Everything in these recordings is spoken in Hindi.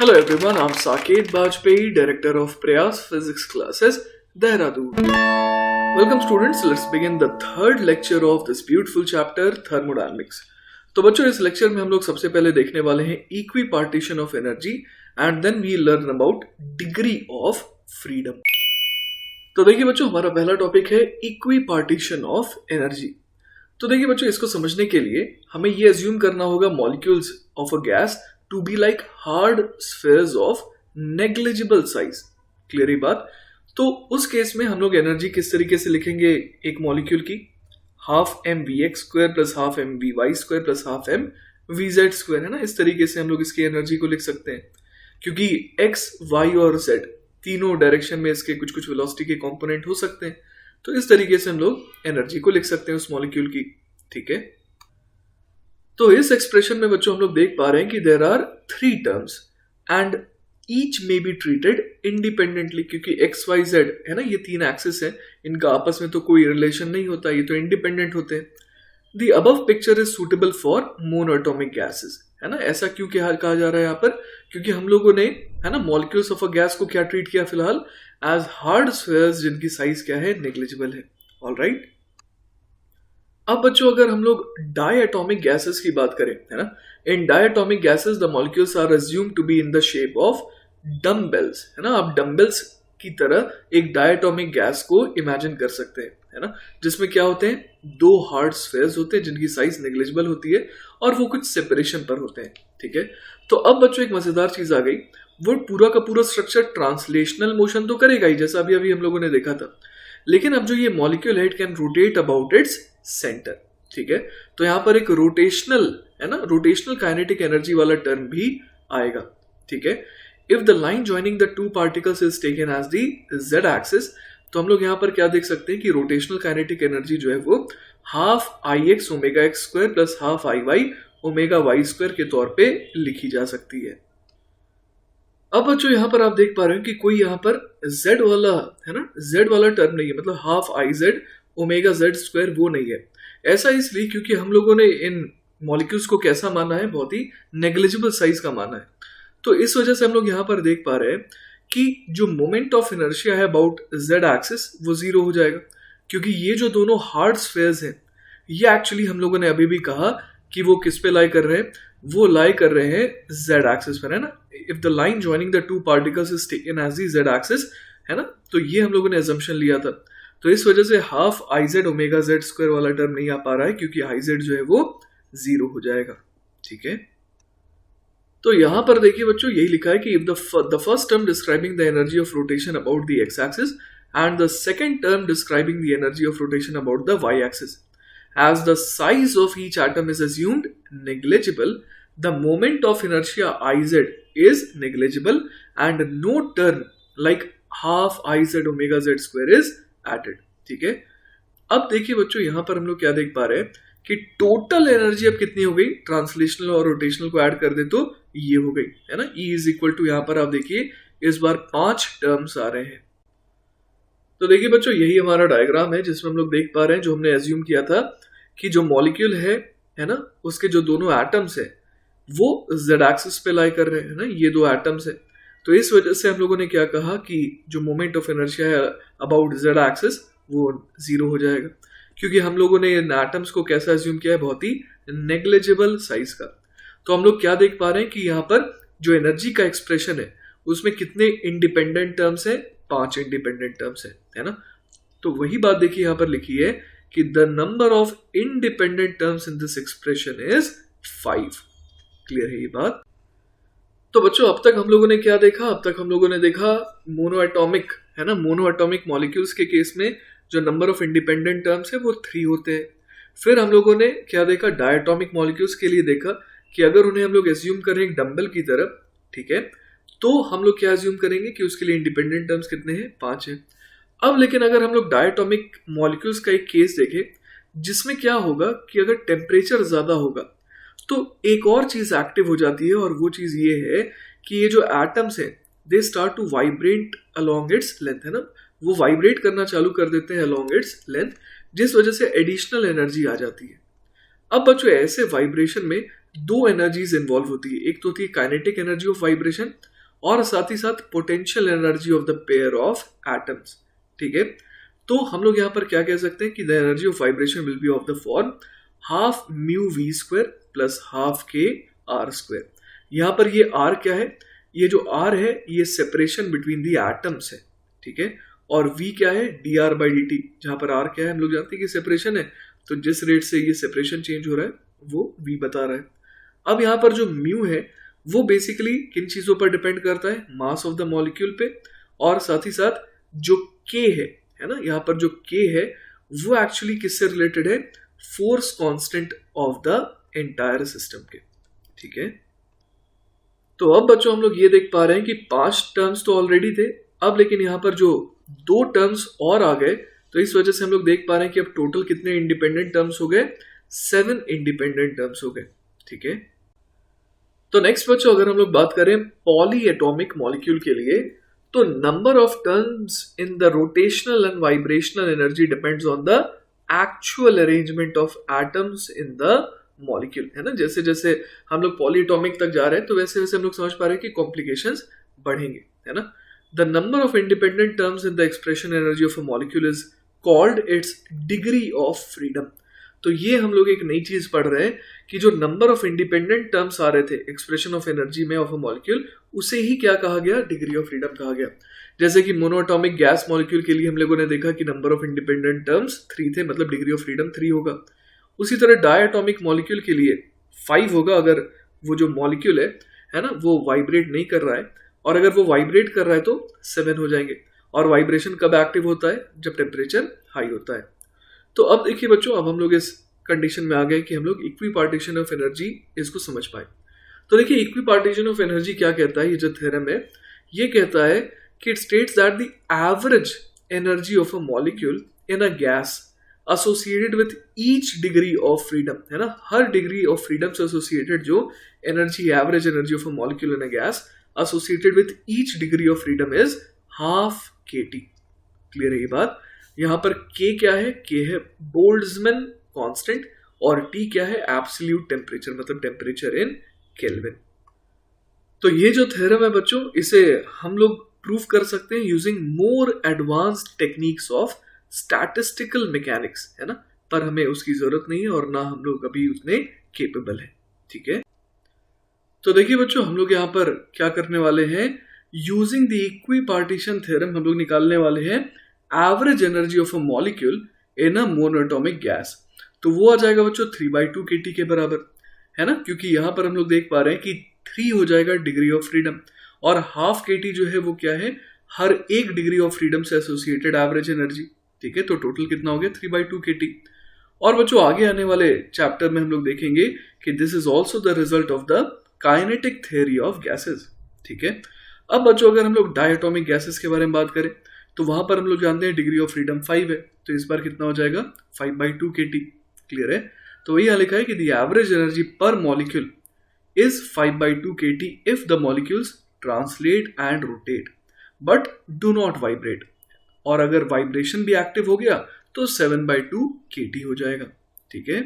Hello everyone, I'm Saket Bajpayee, Director of Prayas Physics Classes, Dehradun. Welcome students, let's begin the third lecture of this beautiful chapter, Thermodynamics. तो बच्चों इस लेक्चर में हम लोग सबसे पहले देखने वाले हैं equipartition of energy and then we learn about degree of freedom. तो देखिए बच्चों, हमारा पहला टॉपिक है इक्वी पार्टीशन ऑफ एनर्जी। तो देखिए बच्चों, इसको समझने के लिए हमें ये अज्यूम करना होगा molecules of a gas to be like hard spheres of negligible size. Clear ही बात। तो उस केस में हम लोग एनर्जी किस तरीके से लिखेंगे एक मॉलिक्यूल की, half m v x square plus half m v y square plus half m v z square, है ना। इस तरीके से हम लोग इसकी एनर्जी को लिख सकते हैं, क्योंकि एक्स वाई और जेड तीनों डायरेक्शन में इसके कुछ कुछ वेलोसिटी के कंपोनेंट हो सकते हैं। तो इस तरीके से हम लोग एनर्जी को लिख सकते हैं उस मॉलिक्यूल की। ठीक है, तो इस एक्सप्रेशन में बच्चों हम लोग देख पा रहे हैं कि there are three terms and each may be treated independently, क्योंकि एक्स वाई जेड है ना, ये तीन एक्सिस है, इनका आपस में तो कोई रिलेशन नहीं होता, ये तो इंडिपेंडेंट होते हैं। The above picture is suitable for monoatomic gases, है ना। ऐसा क्यों कहा जा रहा है यहाँ पर, क्योंकि हम लोगों ने, है ना, मॉलिक्यूल्स ऑफ अ गैस को क्या ट्रीट किया फिलहाल, एज हार्ड स्फीयर्स जिनकी साइज क्या है, नेग्लिजिबल है। ऑलराइट। अब बच्चों अगर हम लोग डायटोमिक गैसेस की बात करें, है ना, in diatomic gases the molecules are assumed to be in the shape of dumbbells, है ना। आप डम्बेल्स की तरह एक डायटोमिक गैस को इमेजिन कर सकते हैं, है ना, जिसमें क्या होते हैं, दो हार्ड स्फीयर्स होते हैं जिनकी साइज नेग्लिजिबल होती है और वो कुछ सेपरेशन पर होते हैं। ठीक है, तो अब बच्चों एक मजेदार चीज आ गई, वो पूरा का पूरा स्ट्रक्चर ट्रांसलेशनल मोशन तो करेगा ही, जैसा अभी हम लोगों ने देखा था, लेकिन अब जो ये मॉलिक्यूल है it can rotate about its centre. ठीक है, तो यहां पर एक रोटेशनल, है ना, रोटेशनल काइनेटिक एनर्जी वाला टर्म भी आएगा। ठीक है, if the line joining the two particles is taken as the z axis, तो हम लोग यहां पर क्या देख सकते हैं कि रोटेशनल काइनेटिक एनर्जी जो है वो half I x omega x square plus half I y omega y square के तौर पे लिखी जा सकती है। अब बच्चों यहां पर आप देख पा रहे हो कि कोई यहां पर z वाला, है ना, z वाला टर्म नहीं है, मतलब half I Z omega Z square वो नहीं है। ऐसा इसलिए क्योंकि हम लोगों ने इन मॉलिक्यूल्स को कैसा माना है, बहुत ही नेग्लिजिबल साइज का माना है। तो इस वजह से हम लोग यहां पर देख पा रहे हैं कि जो मोमेंट ऑफ इनर्शिया है अबाउट जेड एक्सिस वो जीरो हो जाएगा, क्योंकि ये जो दोनों हार्ड स्फीयर्स हैं ये एक्चुअली हम लोगों ने अभी भी कहा कि वो किस पे लाई कर रहे हैं, वो लाई कर रहे हैं जेड एक्सिस पर, है ना। If the line joining the two particles is taken as the z axis, है ना, तो ये हम लोगों ने अजम्पशन लिया था। तो इस वजह से half I Z omega Z square वाला टर्म नहीं आ पा रहा है, क्योंकि आई जेड जो है वो जीरो हो जाएगा। ठीक है, तो यहां पर देखिए बच्चों यही लिखा है कि if the first term describing the energy of rotation about the x axis and the second term describing the energy of rotation about the y axis, as the size of each atom is assumed negligible, the moment of inertia Iz is negligible and no term like half Iz omega z square is added. ठीक है, अब देखिए बच्चों यहां पर हम लोग क्या देख पा रहे हैं कि टोटल एनर्जी अब कितनी हो गई, ट्रांसलेशनल और रोटेशनल को ऐड कर दे तो ये हो गई, है ना। E इज इक्वल टू, यहां पर आप देखिए इस बार 5 टर्म्स आ रहे हैं। तो देखिए बच्चों यही हमारा डायग्राम है जिसमें हम लोग देख पा रहे हैं जो हमने एज्यूम किया था कि जो मॉलिक्यूल है ना, उसके जो दोनों एटम्स है वो जेड एक्सिस पे लाई कर रहे हैं ना, ये दो एटम्स है। तो इस वजह से हम लोगों ने क्या कहा कि जो मोमेंट ऑफ इनर्शिया है अबाउट जेड एक्सिस वो जीरो हो जाएगा, क्योंकि हम लोगों ने इन एटम्स को कैसा एज्यूम किया है, बहुत ही नेग्लिजिबल साइज का। तो हम लोग क्या देख पा रहे हैं कि यहाँ पर जो एनर्जी का एक्सप्रेशन है उसमें कितने इंडिपेंडेंट टर्म्स है, 5 इंडिपेंडेंट टर्म्स है ना। तो वही बात देखिए यहाँ पर लिखी है कि the number of independent terms in this expression is 5। Clear है ये बात। तो बच्चों अब तक हम लोगों ने क्या देखा, अब तक हम लोगों ने देखा मोनोएटॉमिक, है ना, मोनोएटॉमिक मॉलिक्यूल्स के केस में जो नंबर ऑफ इंडिपेंडेंट टर्म्स है वो 3 होते हैं। फिर हम लोगों ने क्या देखा, डायटोमिक मॉलिक्यूल्स के लिए देखा कि अगर उन्हें हम लोग एज्यूम करें एक डंबल की तरह, ठीक है, तो हम लोग क्या एज्यूम करेंगे कि उसके लिए इंडिपेंडेंट टर्म्स कितने हैं, 5 हैं। अब लेकिन अगर हम लोग डायटोमिक मॉलिक्यूल्स का एक केस देखें जिसमें क्या होगा कि अगर टेम्परेचर ज्यादा होगा तो एक और चीज एक्टिव हो जाती है, और वो चीज ये है कि ये जो एटम्स हैं they start to vibrate along its length, है ना, वो वाइब्रेट करना चालू कर देते हैं अलोंग इट्स लेंथ, जिस वजह से एडिशनल एनर्जी आ जाती है। अब बच्चों ऐसे वाइब्रेशन में दो एनर्जीज इन्वॉल्व होती है, एक तो होती है काइनेटिक एनर्जी ऑफ वाइब्रेशन और साथ ही साथ potential energy of the pair of atoms. ठीक है, तो हम लोग यहाँ पर क्या कह सकते हैं कि the energy of vibration will be of the form half mu v square plus half k r square. यहाँ पर ये आर क्या है, ये जो आर है ये सेपरेशन बिटवीन दी एटम्स है। ठीक है, और v क्या है, D R by D T, जहां पर r क्या है हम लोग जानते हैं कि सेपरेशन है, तो जिस रेट से ये सेपरेशन चेंज हो रहा है वो v बता रहा है। अब यहाँ पर जो म्यू है वो बेसिकली किन चीजों पर डिपेंड करता है, मास ऑफ द मॉलिक्यूल पे, और साथ ही साथ जो k है ना, यहाँ पर जो k है वो एक्चुअली किससे रिलेटेड है, force constant of the entire system के। ठीक है, तो अब बच्चों हम लोग ये देख पा रहे हैं कि 5 टर्म्स तो ऑलरेडी थे, अब लेकिन यहाँ पर जो 2 टर्म्स और आ गए, तो इस वजह से हम लोग देख पा रहे हैं कि अब टोटल कितने इंडिपेंडेंट टर्म्स हो गए, 7 इंडिपेंडेंट टर्म्स हो गए। ठीक है, तो नेक्स्ट बच्चों अगर हम लोग बात करें पॉली एटॉमिक मॉलिक्यूल के लिए, तो number of terms in the rotational and vibrational energy depends on the actual arrangement of atoms in the molecule, है ना। जैसे जैसे हम लोग पॉलीएटॉमिक तक जा रहे हैं तो वैसे वैसे हम लोग समझ पा रहे हैं कि कॉम्प्लिकेशंस बढ़ेंगे, है ना। The number of independent terms in the expression energy of a molecule is called its degree of freedom. तो ये हम लोग एक नई चीज पढ़ रहे हैं कि जो नंबर ऑफ इंडिपेंडेंट टर्म्स आ रहे थे एक्सप्रेशन ऑफ एनर्जी में ऑफ अ मॉलिक्यूल, उसे ही क्या कहा गया, डिग्री ऑफ फ्रीडम कहा गया। जैसे कि मोनोएटॉमिक गैस मॉलिक्यूल के लिए हम लोगों ने देखा कि नंबर ऑफ इंडिपेंडेंट टर्म्स 3 थे, मतलब डिग्री ऑफ फ्रीडम 3 होगा। उसी तरह डायटॉमिक मॉलिक्यूल के लिए 5 होगा अगर वो जो मॉलिक्यूल है ना, वो वाइब्रेट नहीं कर रहा है, और अगर वो वाइब्रेट कर रहा है तो 7 हो जाएंगे। और वाइब्रेशन कब एक्टिव होता है, जब टेम्परेचर हाई होता है। तो अब देखिए बच्चों, अब हम लोग इस कंडीशन में आ गए कि हम लोग इक्विपार्टीशन ऑफ एनर्जी इसको समझ पाए। तो देखिए इक्विपार्टीशन ऑफ एनर्जी क्या कहता है, ये जो थ्योरम है ये कहता है कि it states that the average energy of a molecule in a gas associated with each degree of freedom, है ना, हर डिग्री ऑफ फ्रीडम से एसोसिएटेड जो energy, average energy of a molecule in a gas associated with each degree of freedom is half kT। Clear है ये बात। यहां पर k क्या है, k है बोल्ट्जमैन कांस्टेंट, और T क्या है, एब्सोल्यूट टेम्परेचर, मतलब टेम्परेचर इन केल्विन। तो ये जो थ्योरम है बच्चों, इसे हम लोग प्रूव कर सकते हैं using more advanced techniques of statistical mechanics, है ना, पर हमें उसकी जरूरत नहीं है और ना हम लोग अभी उतने केपेबल है। ठीक है, तो देखिए बच्चों हम लोग यहाँ पर क्या करने वाले हैं, यूजिंग द इक्विपार्टीशन थ्योरम हम लोग निकालने वाले हैं average energy of a molecule in a monoatomic gas. तो वो आ जाएगा बच्चों 3/2 kT के बराबर, है ना, क्योंकि यहाँ पर हम लोग देख पा रहे हैं कि 3 हो जाएगा डिग्री ऑफ फ्रीडम, और हाफ kT जो है वो क्या है, हर एक डिग्री ऑफ फ्रीडम से एसोसिएटेड एवरेज एनर्जी। ठीक है, तो टोटल कितना हो गया 3/2 kT। और बच्चों आगे आने वाले चैप्टर में हम लोग देखेंगे कि this is also the result of the kinetic theory of gases. ठीक है, अब बच्चों अगर हम लोग डायटॉमिक गैसेस के बारे में बात करें तो वहां पर हम लोग जानते हैं डिग्री ऑफ फ्रीडम 5 है, तो इस बार कितना हो जाएगा 5/2 kT। क्लियर है, तो वही यहाँ लिखा है कि द एवरेज एनर्जी पर molecule is 5/2 kT if the molecules translate and rotate but do not vibrate, और अगर वाइब्रेशन भी एक्टिव हो गया तो 7/2 kT हो जाएगा। ठीक है,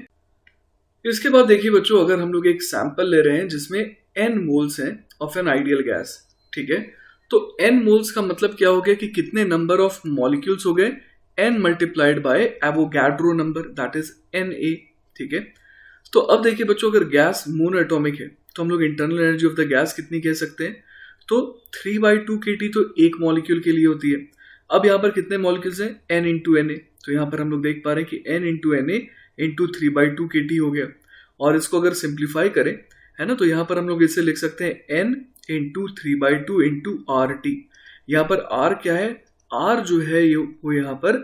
इसके बाद देखिए बच्चों, अगर हम लोग एक सैंपल ले रहे हैं जिसमें n मोल्स हैं ऑफ एन आइडियल गैस, ठीक है, तो n मोल्स का मतलब क्या हो गया कि कितने नंबर ऑफ मॉलिक्यूल्स हो गए, n multiplied by Avogadro number, that is Na। ठीक है, तो अब देखिए बच्चों, अगर गैस मोनोएटॉमिक है तो हम लोग internal energy of the gas कितनी कह सकते हैं, तो 3/2 kT तो एक मॉलिक्यूल के लिए होती है। अब यहाँ पर कितने मॉलिक्यूल्स हैं, n इंटू Na, तो यहाँ पर हम लोग देख पा रहे हैं कि n into Na into 3/2 kT हो गया। और इसको अगर सिंप्लीफाई करें, है ना, तो यहाँ पर हम लोग इसे लिख सकते हैं n इंटू 3/2 इंटू RT। यहाँ पर R क्या है, R जो है वो यहाँ पर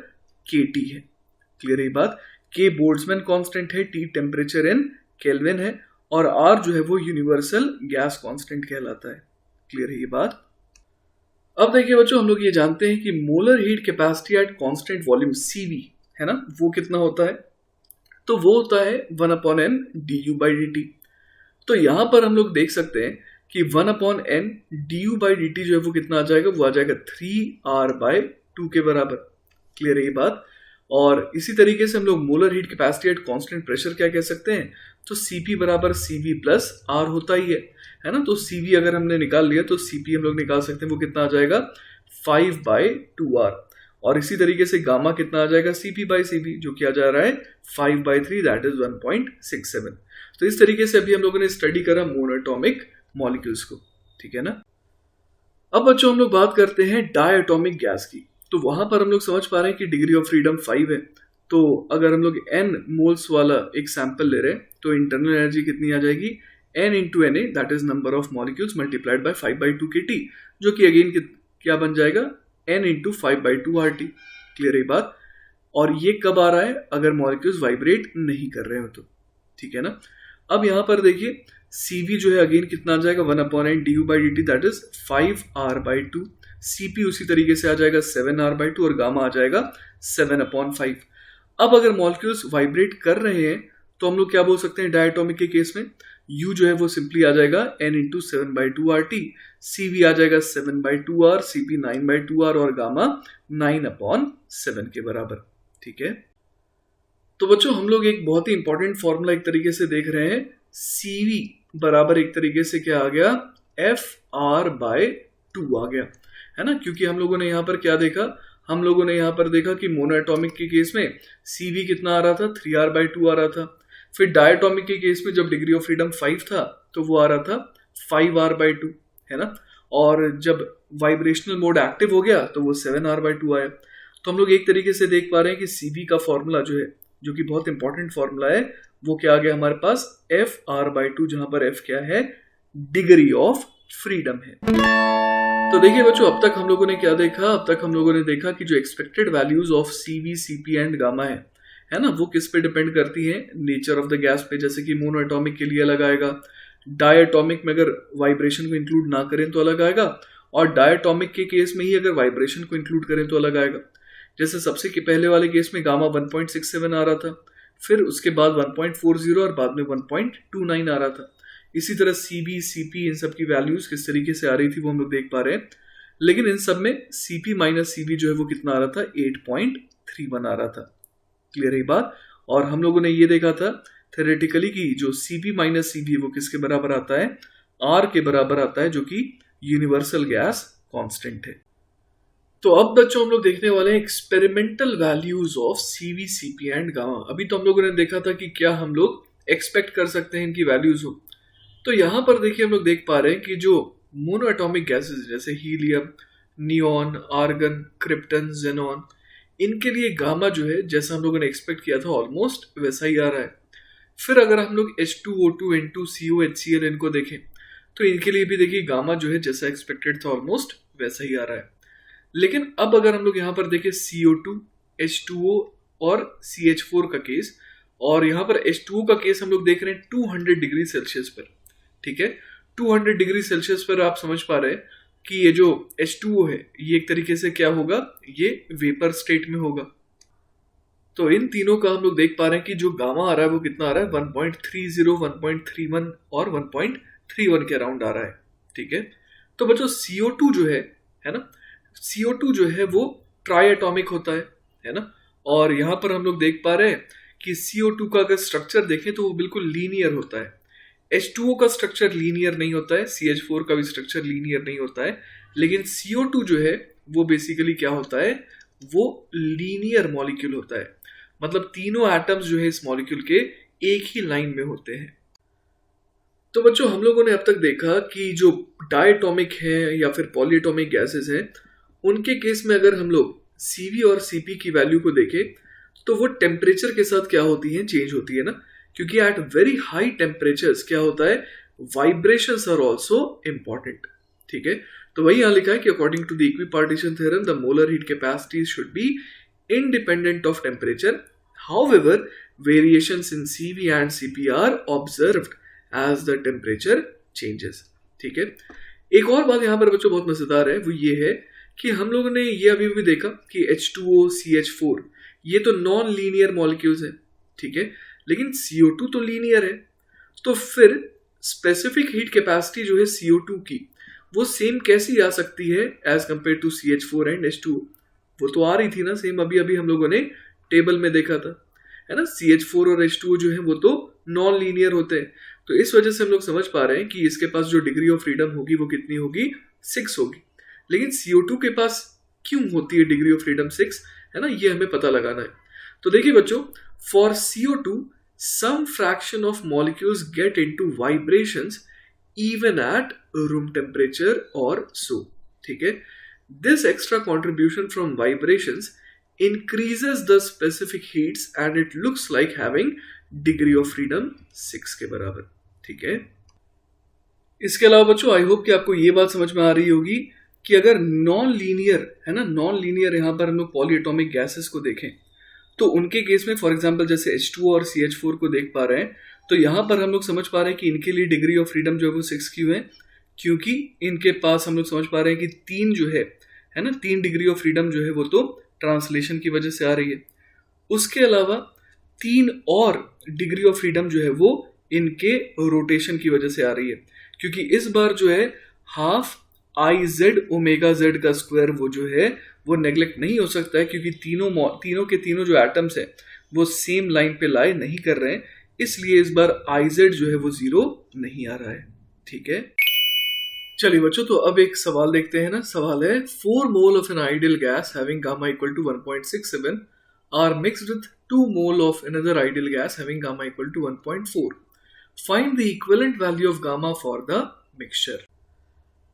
kT है। क्लियर है ये बात, K बोल्ट्जमैन कांस्टेंट है, T टेम्परेचर इन केल्विन है, और R जो है वो यूनिवर्सल गैस कांस्टेंट कहलाता है। क्लियर है ये बात। अब देखिए बच्चों, हम लोग ये जानते हैं कि molar heat capacity eight constant volume CV, है ना, वो कितना होता है, तो वो होता है 1/n du/dt। तो यहां पर हम लोग देख सकते हैं कि 1/n du/dt जो है वो कितना आ जाएगा, वो आ जाएगा 3R/2 के बराबर। क्लियर है ये बात। और इसी तरीके से हम लोग molar heat capacity at constant pressure क्या कह सकते हैं, तो Cp बराबर Cv प्लस R होता ही है। है ना। तो Cv अगर हमने निकाल लिया तो Cp हम लोग निकाल सकते हैं, वो कितना आ जाएगा 5/2r। और इसी तरीके से गामा कितना आ जाएगा Cp/Cv, जो कि आ जा रहा है 5/3, दैट इज 1.67। तो इस तरीके से अभी हम लोगों ने स्टडी करा मोनोएटॉमिक मॉलिक्यूल्स को, ठीक है ना। अब बच्चों हम लोग बात करते हैं डायटॉमिक गैस की। तो वहां पर हम लोग समझ पा रहे हैं कि डिग्री ऑफ फ्रीडम 5 है। तो अगर हम लोग n मोल्स वाला एक सैंपल ले रहे हैं तो इंटरनल एनर्जी कितनी आ जाएगी, n into Na, that is number of molecules multiplied by 5/2 kT, जो कि अगेन क्या बन जाएगा n इंटू 5/2 RT। क्लियर है बात। और ये कब आ रहा है, अगर मॉलिक्यूल्स वाइब्रेट नहीं कर रहे हो तो, ठीक है ना। अब यहां पर देखिए Cv जो है अगेन कितना आ जाएगा 1/n du/dt, that is 5r/2। Cp उसी तरीके से आ जाएगा 7r/2 और गामा आ जाएगा 7/5। अब अगर मॉलिक्यूल्स वाइब्रेट कर रहे हैं तो हम लोग क्या बोल सकते हैं डायटोमिक के केस में, U जो है वो सिंपली आ जाएगा n इंटू 7/2 RT, Cv आ जाएगा 7/2r, Cp 9/2r और गामा 9/7 के बराबर, ठीक है। तो बच्चों हम लोग एक बहुत ही इंपॉर्टेंट फॉर्मूला एक तरीके से देख रहे हैं, Cv बराबर एक तरीके से क्या आ गया FR/2 आ गया, है ना। क्योंकि हम लोगों ने यहाँ पर क्या देखा, हम लोगों ने यहाँ पर देखा कि मोनोएटॉमिक के केस में Cv कितना आ रहा था 3r/2 आ रहा था। फिर डायटॉमिक के केस में जब डिग्री ऑफ फ्रीडम 5 था तो वो आ रहा था 5r/2, है ना। और जब वाइब्रेशनल मोड एक्टिव हो गया तो वो 7r/2 आया। तो हम लोग एक तरीके से देख पा रहे हैं कि Cv का फॉर्मूला जो है, जो कि बहुत इंपॉर्टेंट फॉर्मूला है, वो क्या आ गया हमारे पास FR/2, जहां पर F क्या है, डिग्री ऑफ फ्रीडम है। तो देखिए बच्चों अब तक हम लोगों ने क्या देखा, अब तक हम लोगों ने देखा कि जो expected values of Cv, Cp and gamma है ना, वो किस पे डिपेंड करती है, नेचर ऑफ द गैस पे। जैसे कि मोनोएटॉमिक के लिए अलग आएगा, डायटॉमिक में अगर वाइब्रेशन को इंक्लूड ना करें तो अलग आएगा, और डायटॉमिक के केस में ही अगर वाइब्रेशन को इंक्लूड करें तो अलग आएगा। जैसे सबसे पहले वाले केस में गामा 1.67 आ रहा था, फिर उसके बाद 1.40 और बाद में 1.29 आ रहा था। इसी तरह Cb, Cp इन सब की वैल्यूज किस तरीके से आ रही थी वो हम लोग देख पा रहे हैं। लेकिन इन सब में Cp माइनस Cv जो है वो कितना आ रहा था 8.31 आ रहा था। क्लियर है बात। और हम लोगों ने ये देखा था थ्योरेटिकली कि जो Cp माइनस Cv वो किसके बराबर आता है, R के बराबर आता है, जो कि यूनिवर्सल गैस कांस्टेंट है। तो अब बच्चों हम लोग देखने वाले हैं experimental values of Cv, Cp and gamma. अभी तो हम लोगों ने देखा था कि क्या हम लोग एक्सपेक्ट कर सकते हैं इनकी वैल्यूज हो। तो यहां पर देखिए हम लोग देख पा रहे हैं कि जो मोनोएटॉमिक गैसेस जैसे helium, neon, argon, krypton, xenon, इनके लिए गामा जो है जैसा हम लोगों ने एक्सपेक्ट किया था ऑलमोस्ट वैसा ही आ रहा है। फिर अगर हम लोग H2O2, N2, CO, HCl इनको देखें तो इनके लिए भी देखिए गामा जो है जैसा एक्सपेक्टेड था ऑलमोस्ट वैसा ही आ रहा है। लेकिन अब अगर हम लोग यहाँ पर देखें CO2, H2O और CH4 का केस, और यहाँ पर H2O का केस हम लोग देख रहे हैं 200 डिग्री सेल्सियस पर, ठीक है। 200 डिग्री सेल्सियस पर आप समझ पा रहे हैं कि ये जो H2O है ये एक तरीके से क्या होगा, ये वेपर स्टेट में होगा। तो इन तीनों का हम लोग देख पा रहे हैं कि जो गामा आ रहा है वो कितना आ रहा है 1.30, 1.31 और 1.31 के अराउंड आ रहा है, ठीक है। तो बच्चों CO2 जो है ना, CO2 जो है वो ट्राई एटॉमिक होता है ना। और यहां पर हम लोग देख पा रहे हैं कि CO2 का अगर स्ट्रक्चर देखें तो वो बिल्कुल लीनियर होता है। H2O का स्ट्रक्चर लीनियर नहीं होता है, CH4 का भी स्ट्रक्चर लीनियर नहीं होता है, लेकिन CO2 जो है वो बेसिकली क्या होता है, वो लीनियर मॉलिक्यूल होता है। मतलब तीनों एटम्स जो है इस मॉलिक्यूल के एक ही लाइन में होते हैं। तो बच्चों हम लोगों ने अब तक देखा कि जो डायटॉमिक है या फिर पॉलीएटॉमिक गैसेस हैं, उनके केस में अगर हम लोग Cv और Cp की वैल्यू को देखें तो वो टेम्परेचर के साथ क्या होती है, चेंज होती है ना। क्योंकि एट वेरी हाई टेम्परेचर्स क्या होता है, वाइब्रेशंस आर आल्सो इंपॉर्टेंट, ठीक है। तो वही यहां लिखा है कि according to the equipartition theorem the molar heat capacity should be independent of temperature. However, variations in Cv and Cp are observed as the temperature changes. ठीक है। एक और बात यहाँ पर बच्चों बहुत मजेदार है, वो ये है कि हम लोगों ने ये अभी भी देखा कि H2O, CH4 ये तो नॉन लीनियर मॉलिक्यूल्स है, ठीक है, लेकिन CO2 तो लीनियर है। तो फिर स्पेसिफिक हीट कैपेसिटी जो है CO2 की वो सेम कैसी आ सकती है as compare to CH4 and H2O। वो तो आ रही थी ना सेम, अभी हम लोगों ने टेबल में देखा था, है ना। CH4 और H2O जो है वो तो नॉन लीनियर होते हैं। तो इस वजह से हम लोग समझ पा रहे हैं कि इसके पास जो डिग्री ऑफ फ्रीडम होगी वो कितनी होगी, 6 होगी। लेकिन CO2 के पास क्यों होती है डिग्री ऑफ फ्रीडम 6, है ना, ये हमें पता लगाना है। तो देखिए बच्चों, for CO2 some fraction of molecules get into vibrations even at room temperature or so, ठीक है। This extra contribution from vibrations increases the specific heats and it looks like having degree of freedom 6 के बराबर, ठीक है। इसके अलावा बच्चों, आई होप कि आपको ये बात समझ में आ रही होगी कि अगर नॉन लीनियर, है ना, नॉन लीनियर यहाँ पर हम लोग पॉलीएटॉमिक गैसेस को देखें तो उनके केस में फॉर एग्जांपल जैसे H2 और CH4 को देख पा रहे हैं, तो यहाँ पर हम लोग समझ पा रहे हैं कि इनके लिए डिग्री ऑफ फ्रीडम जो है वो 6 क्यों है, क्योंकि इनके पास हम लोग समझ पा रहे हैं कि 3 जो है ना, 3 डिग्री ऑफ फ्रीडम जो है वो तो ट्रांसलेशन की वजह से आ रही है। उसके अलावा 3 और डिग्री ऑफ फ्रीडम जो है वो इनके रोटेशन की वजह से आ रही है, क्योंकि इस बार जो है हाफ IZ ओमेगा Z का स्क्वायर वो जो है वो नेग्लेक्ट नहीं हो सकता है, क्योंकि तीनों के तीनों जो एटम्स है वो सेम लाइन पे लाई नहीं कर रहे हैं, इसलिए इस बार IZ जो है वो 0 नहीं आ रहा है, ठीक है। चलिए बच्चों, तो अब एक सवाल देखते हैं ना। सवाल है 4 mole of an ideal gas having gamma equal to 1.67 are mixed with 2 mole of another ideal gas having gamma equal to 1.4, find the equivalent value of gamma for the mixture.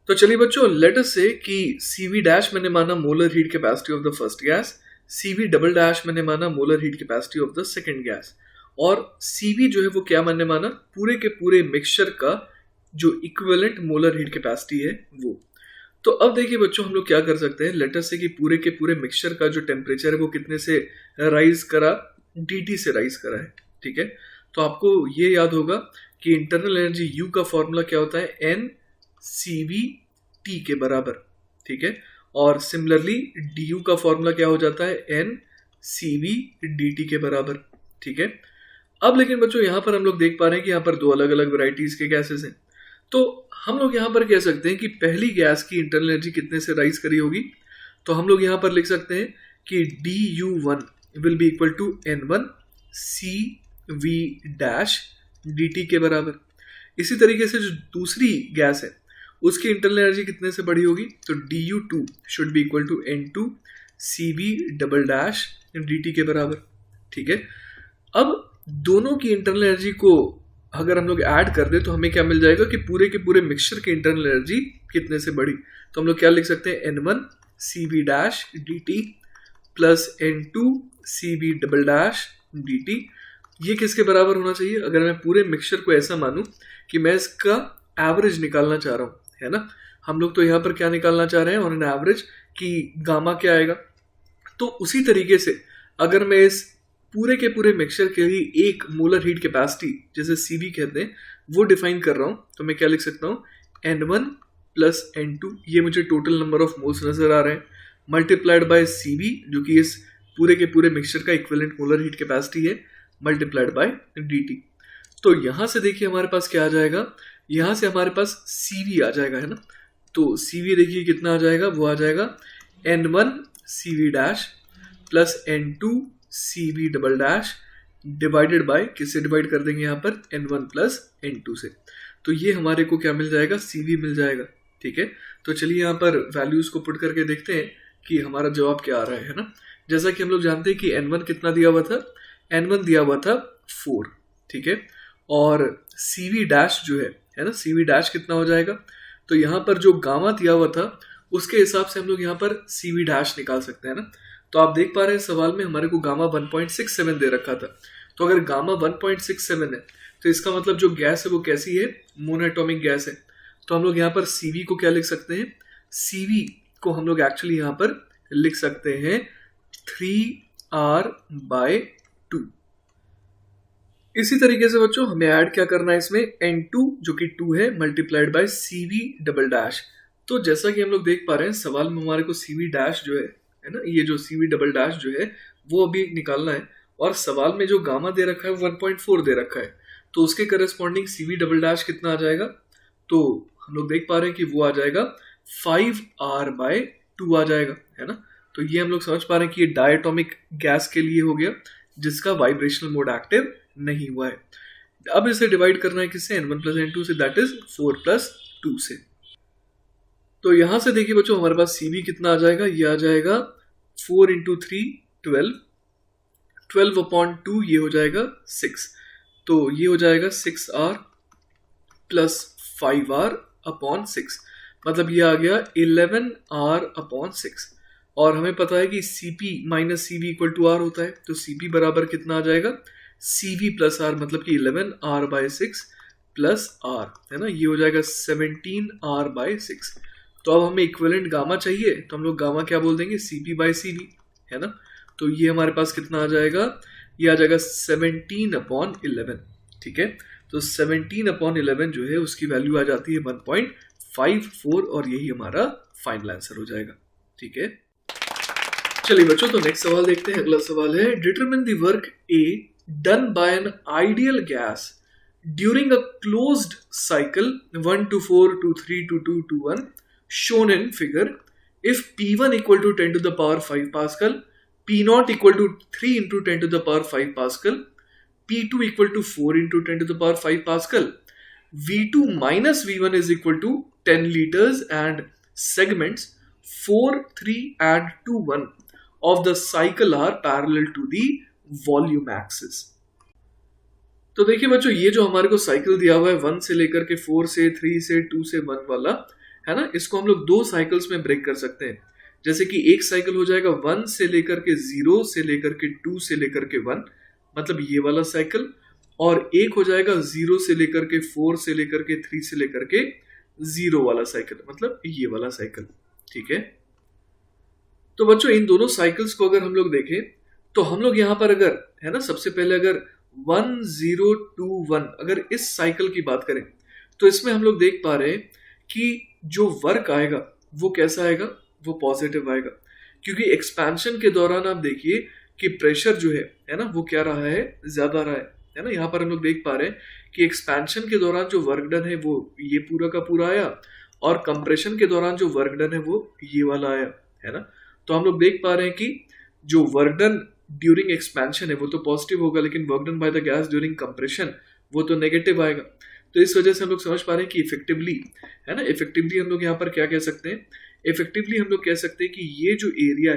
तो चलिए बच्चों, लेट अस से कि CV डैश मैंने माना molar heat capacity of the first gas, CV double dash मैंने माना molar heat capacity of the second gas, और CV जो है वो क्या मैंने माना, पूरे के पूरे मिक्सचर का जो इक्विवेलेंट मोलर हीट कैपेसिटी है वो। तो अब देखिए बच्चों, हम लोग क्या कर सकते हैं, लेट अस से कि पूरे के पूरे मिक्सचर का जो टेम्परेचर है वो कितने से राइज करा, DT से राइज करा है, ठीक है। तो आपको ये याद होगा कि इंटरनल एनर्जी U का फॉर्मूला क्या होता है, NCVT के बराबर, ठीक है। और सिमिलरली DU का फॉर्मूला क्या हो जाता है, NCVDT के बराबर, ठीक है। अब लेकिन बच्चों यहाँ पर हम लोग देख पा रहे हैं कि यहाँ पर 2 अलग अलग वैरायटीज के गैसेस हैं, तो हम लोग यहाँ पर कह सकते हैं कि पहली गैस की इंटरनल एनर्जी कितने से राइज करी होगी। तो हम लोग यहाँ पर लिख सकते हैं कि DU1 will be equal to N1 CV dash DT के बराबर। इसी तरीके से जो दूसरी गैस है उसकी इंटरनल एनर्जी कितने से बढ़ी होगी, तो DU2 should be equal to N2 CV double dash DT के बराबर, ठीक है। अब दोनों की इंटरनल एनर्जी को अगर हम लोग ऐड कर दे तो हमें क्या मिल जाएगा कि पूरे के पूरे मिक्सचर की इंटरनल एनर्जी कितने से बढ़ी। तो हम लोग क्या लिख सकते हैं, N1 CV dash DT plus N2 CV double dash DT। ये किसके बराबर होना चाहिए, अगर मैं पूरे मिक्सचर को ऐसा मानूं कि मैं इसका एवरेज निकालना चाह रहा हूं, है ना। हम लोग तो यहाँ पर क्या निकालना चाह रहे हैं, ऑन एन एवरेज कि गामा क्या आएगा। तो उसी तरीके से अगर मैं इस पूरे के पूरे मिक्सचर के लिए एक मोलर हीट कैपेसिटी जिसे CV कहते हैं वो डिफाइन कर रहा हूं, तो मैं क्या लिख सकता हूं, N1 प्लस N2, ये मुझे टोटल नंबर ऑफ मोल्स नजर आ रहे हैं, मल्टीप्लाइड बाय CV जो कि इस पूरे के पूरे मिक्सचर का इक्विवेलेंट मोलर हीट कैपेसिटी है, मल्टीप्लाइड बाय DT। तो यहां से देखिए हमारे पास क्या आ जाएगा, यहां से हमारे पास CV आ जाएगा, है ना। तो CV देखिए कितना आ जाएगा, वो आ जाएगा N1 CV dash plus N2 CV double dash divided by, किससे डिवाइड कर देंगे यहाँ पर, N1 प्लस N2 से। तो ये हमारे को क्या मिल जाएगा, CV मिल जाएगा, ठीक है। तो चलिए यहाँ पर वैल्यूज को पुट करके देखते हैं कि हमारा जवाब क्या आ रहा है ना। जैसा कि हम लोग जानते हैं कि N1 कितना दिया हुआ था, N1 दिया हुआ था 4, ठीक है। और CV डैश जो है ना, CV डैश कितना हो जाएगा, तो यहाँ पर जो गामा दिया हुआ था उसके हिसाब से हम लोग यहाँ पर CV डैश निकाल सकते हैं ना। तो आप देख पा रहे हैं सवाल में हमारे को गामा 1.67 दे रखा था, तो अगर गामा 1.67 है तो इसका मतलब जो गैस है वो कैसी है, मोनोएटॉमिक गैस है। तो हम लोग यहाँ पर CV को क्या लिख सकते हैं, CV को हम लोग एक्चुअली यहाँ पर लिख सकते हैं 3R/2। इसी तरीके से बच्चों हमें ऐड क्या करना है इसमें, N2 जो कि 2 है multiplied by CV double dash. तो जैसा कि हम लोग देख पा रहे हैं सवाल में हमारे को CV डैश जो है ना, ये जो CV डबल डैश जो है वो अभी निकालना है, और सवाल में जो गामा दे रखा है 1.4 दे रखा है, तो उसके करस्पॉन्डिंग CV डबल डैश कितना आ जाएगा, तो हम लोग देख पा रहे हैं कि वो आ जाएगा 5R/2 आ जाएगा, है ना। तो ये हम लोग समझ पा रहे हैं कि ये डायटोमिक गैस के लिए हो गया जिसका वाइब्रेशनल मोड एक्टिव नहीं हुआ है। अब इसे डिवाइड करना है किससे, n1 प्लस n2 से, दैट इज 4 प्लस 2 से। तो यहां से देखिए बच्चों हमारे पास CV कितना आ जाएगा, ये आ जाएगा 4 इंटू 3 12, 12 अपॉन 2 ये हो जाएगा 6, तो ये हो जाएगा 6R प्लस 5R अपॉन 6, मतलब ये आ गया 11R अपॉन 6। और हमें पता है कि CP minus CV equal to R होता है, तो CP बराबर कितना आ जाएगा, CV प्लस R, मतलब कि 11R बाई 6 प्लस R, है ना, ये हो जाएगा 17R बाई 6। तो अब हमें इक्विवेलेंट गामा चाहिए, तो हम लोग गामा क्या बोल देंगे, CP बाई CV, है ना। तो ये हमारे पास कितना आ जाएगा, ये आ जाएगा 17 अपॉन 11, ठीक है। तो 17 अपॉन 11 जो है उसकी वैल्यू आ जाती है 1.54 और यही हमारा फाइनल आंसर हो जाएगा, ठीक है। चलिए बच्चों, तो नेक्स्ट सवाल देखते हैं। अगला सवाल है, determine the work A done by N ideal gas during a closed cycle 1 to 4 to 3 to 2 to 1 shown in figure if P1 equal to 10 to the power 5 Pascal, P0 equal to 3 into 10 to the power 5 Pascal, P2 equal to 4 into 10 to the power 5 Pascal, V2 minus V1 is equal to 10 liters and segments 4, 3 and 2, 1 of the cycle are parallel to the volume axis। तो देखिए बच्चों, ये जो हमारे को साइकिल दिया हुआ है 1 से लेकर के 4 से 3 से 2 से 1 वाला, है ना, इसको हम लोग दो साइकिल्स में ब्रेक कर सकते हैं। जैसे कि एक साइकिल हो जाएगा 1 से लेकर के 0 से लेकर के 2 से लेकर के 1, मतलब ये वाला साइकिल, और एक हो जाएगा 0 से लेकर के 4 से लेकर के 3 से लेकर के 0 वाला साइकिल, मतलब ये वाला साइकिल, ठीक है। तो बच्चों इन दोनों साइकिल्स को अगर हम लोग देखें तो हम लोग यहाँ पर अगर, है ना, सबसे पहले अगर 1 0 2 1 अगर इस साइकिल की बात करें तो इसमें हम लोग देख पा रहे हैं कि जो वर्क आएगा वो कैसा आएगा, वो पॉजिटिव आएगा, क्योंकि एक्सपेंशन के दौरान आप देखिए कि प्रेशर जो है ना, वो क्या रहा है, ज्यादा रहा है ना। यहाँ पर हम लोग देख पा रहे हैं कि एक्सपेंशन के दौरान जो वर्क डन है वो ये पूरा का पूरा आया, और कंप्रेशन के दौरान जो वर्क डन है वो ये वाला आया, है ना। तो हम लोग देख पा रहे हैं कि जो वर्क डन ड्यूरिंग एक्सपेंशन है वो तो पॉजिटिव होगा, लेकिन work done by the gas during compression वो तो नेगेटिव आएगा। तो इस वजह से हम लोग समझ पा रहे हैं कि इफेक्टिवली, है ना, इफेक्टिवली हम लोग यहाँ पर क्या कह सकते हैं, इफेक्टिवली हम लोग कह सकते हैं कि ये जो एरिया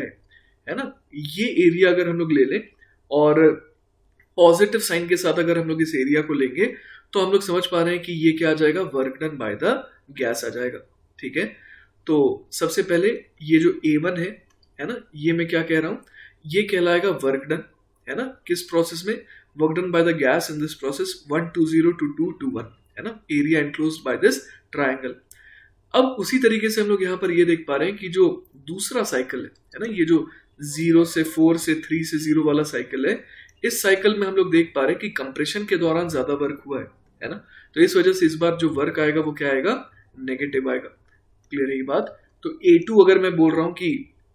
है ना, ये एरिया अगर हम लोग ले लें और पॉजिटिव साइन के साथ अगर हम लोग इस एरिया को लेंगे तो हम लोग समझ पा रहे हैं कि ये क्या आ जाएगा, work done by the gas आ जाएगा, ठीक है। तो सबसे पहले ये जो A1 है ना, ये मैं क्या कह रहा हूँ, ये कहलाएगा वर्क डन, है ना, किस प्रोसेस में, work done by the gas in this process 1 to 0 to 2 to 1, है ना, area enclosed by this triangle. अब उसी तरीके से हम लोग यहाँ पर ये देख पा रहे हैं कि जो दूसरा साइकिल है ना, ये जो 0 से 4 से 3 से 0 वाला साइकिल है, इस साइकिल में हम लोग देख पा रहे हैं कि कंप्रेशन के दौरान ज्यादा वर्क हुआ है ना। तो इस वजह से इस बार जो वर्क आएगा वो क्या आएगा, नेगेटिव आएगा। क्लियर है ये बात। तो A2 अगर मैं बोल रहा हूँ कि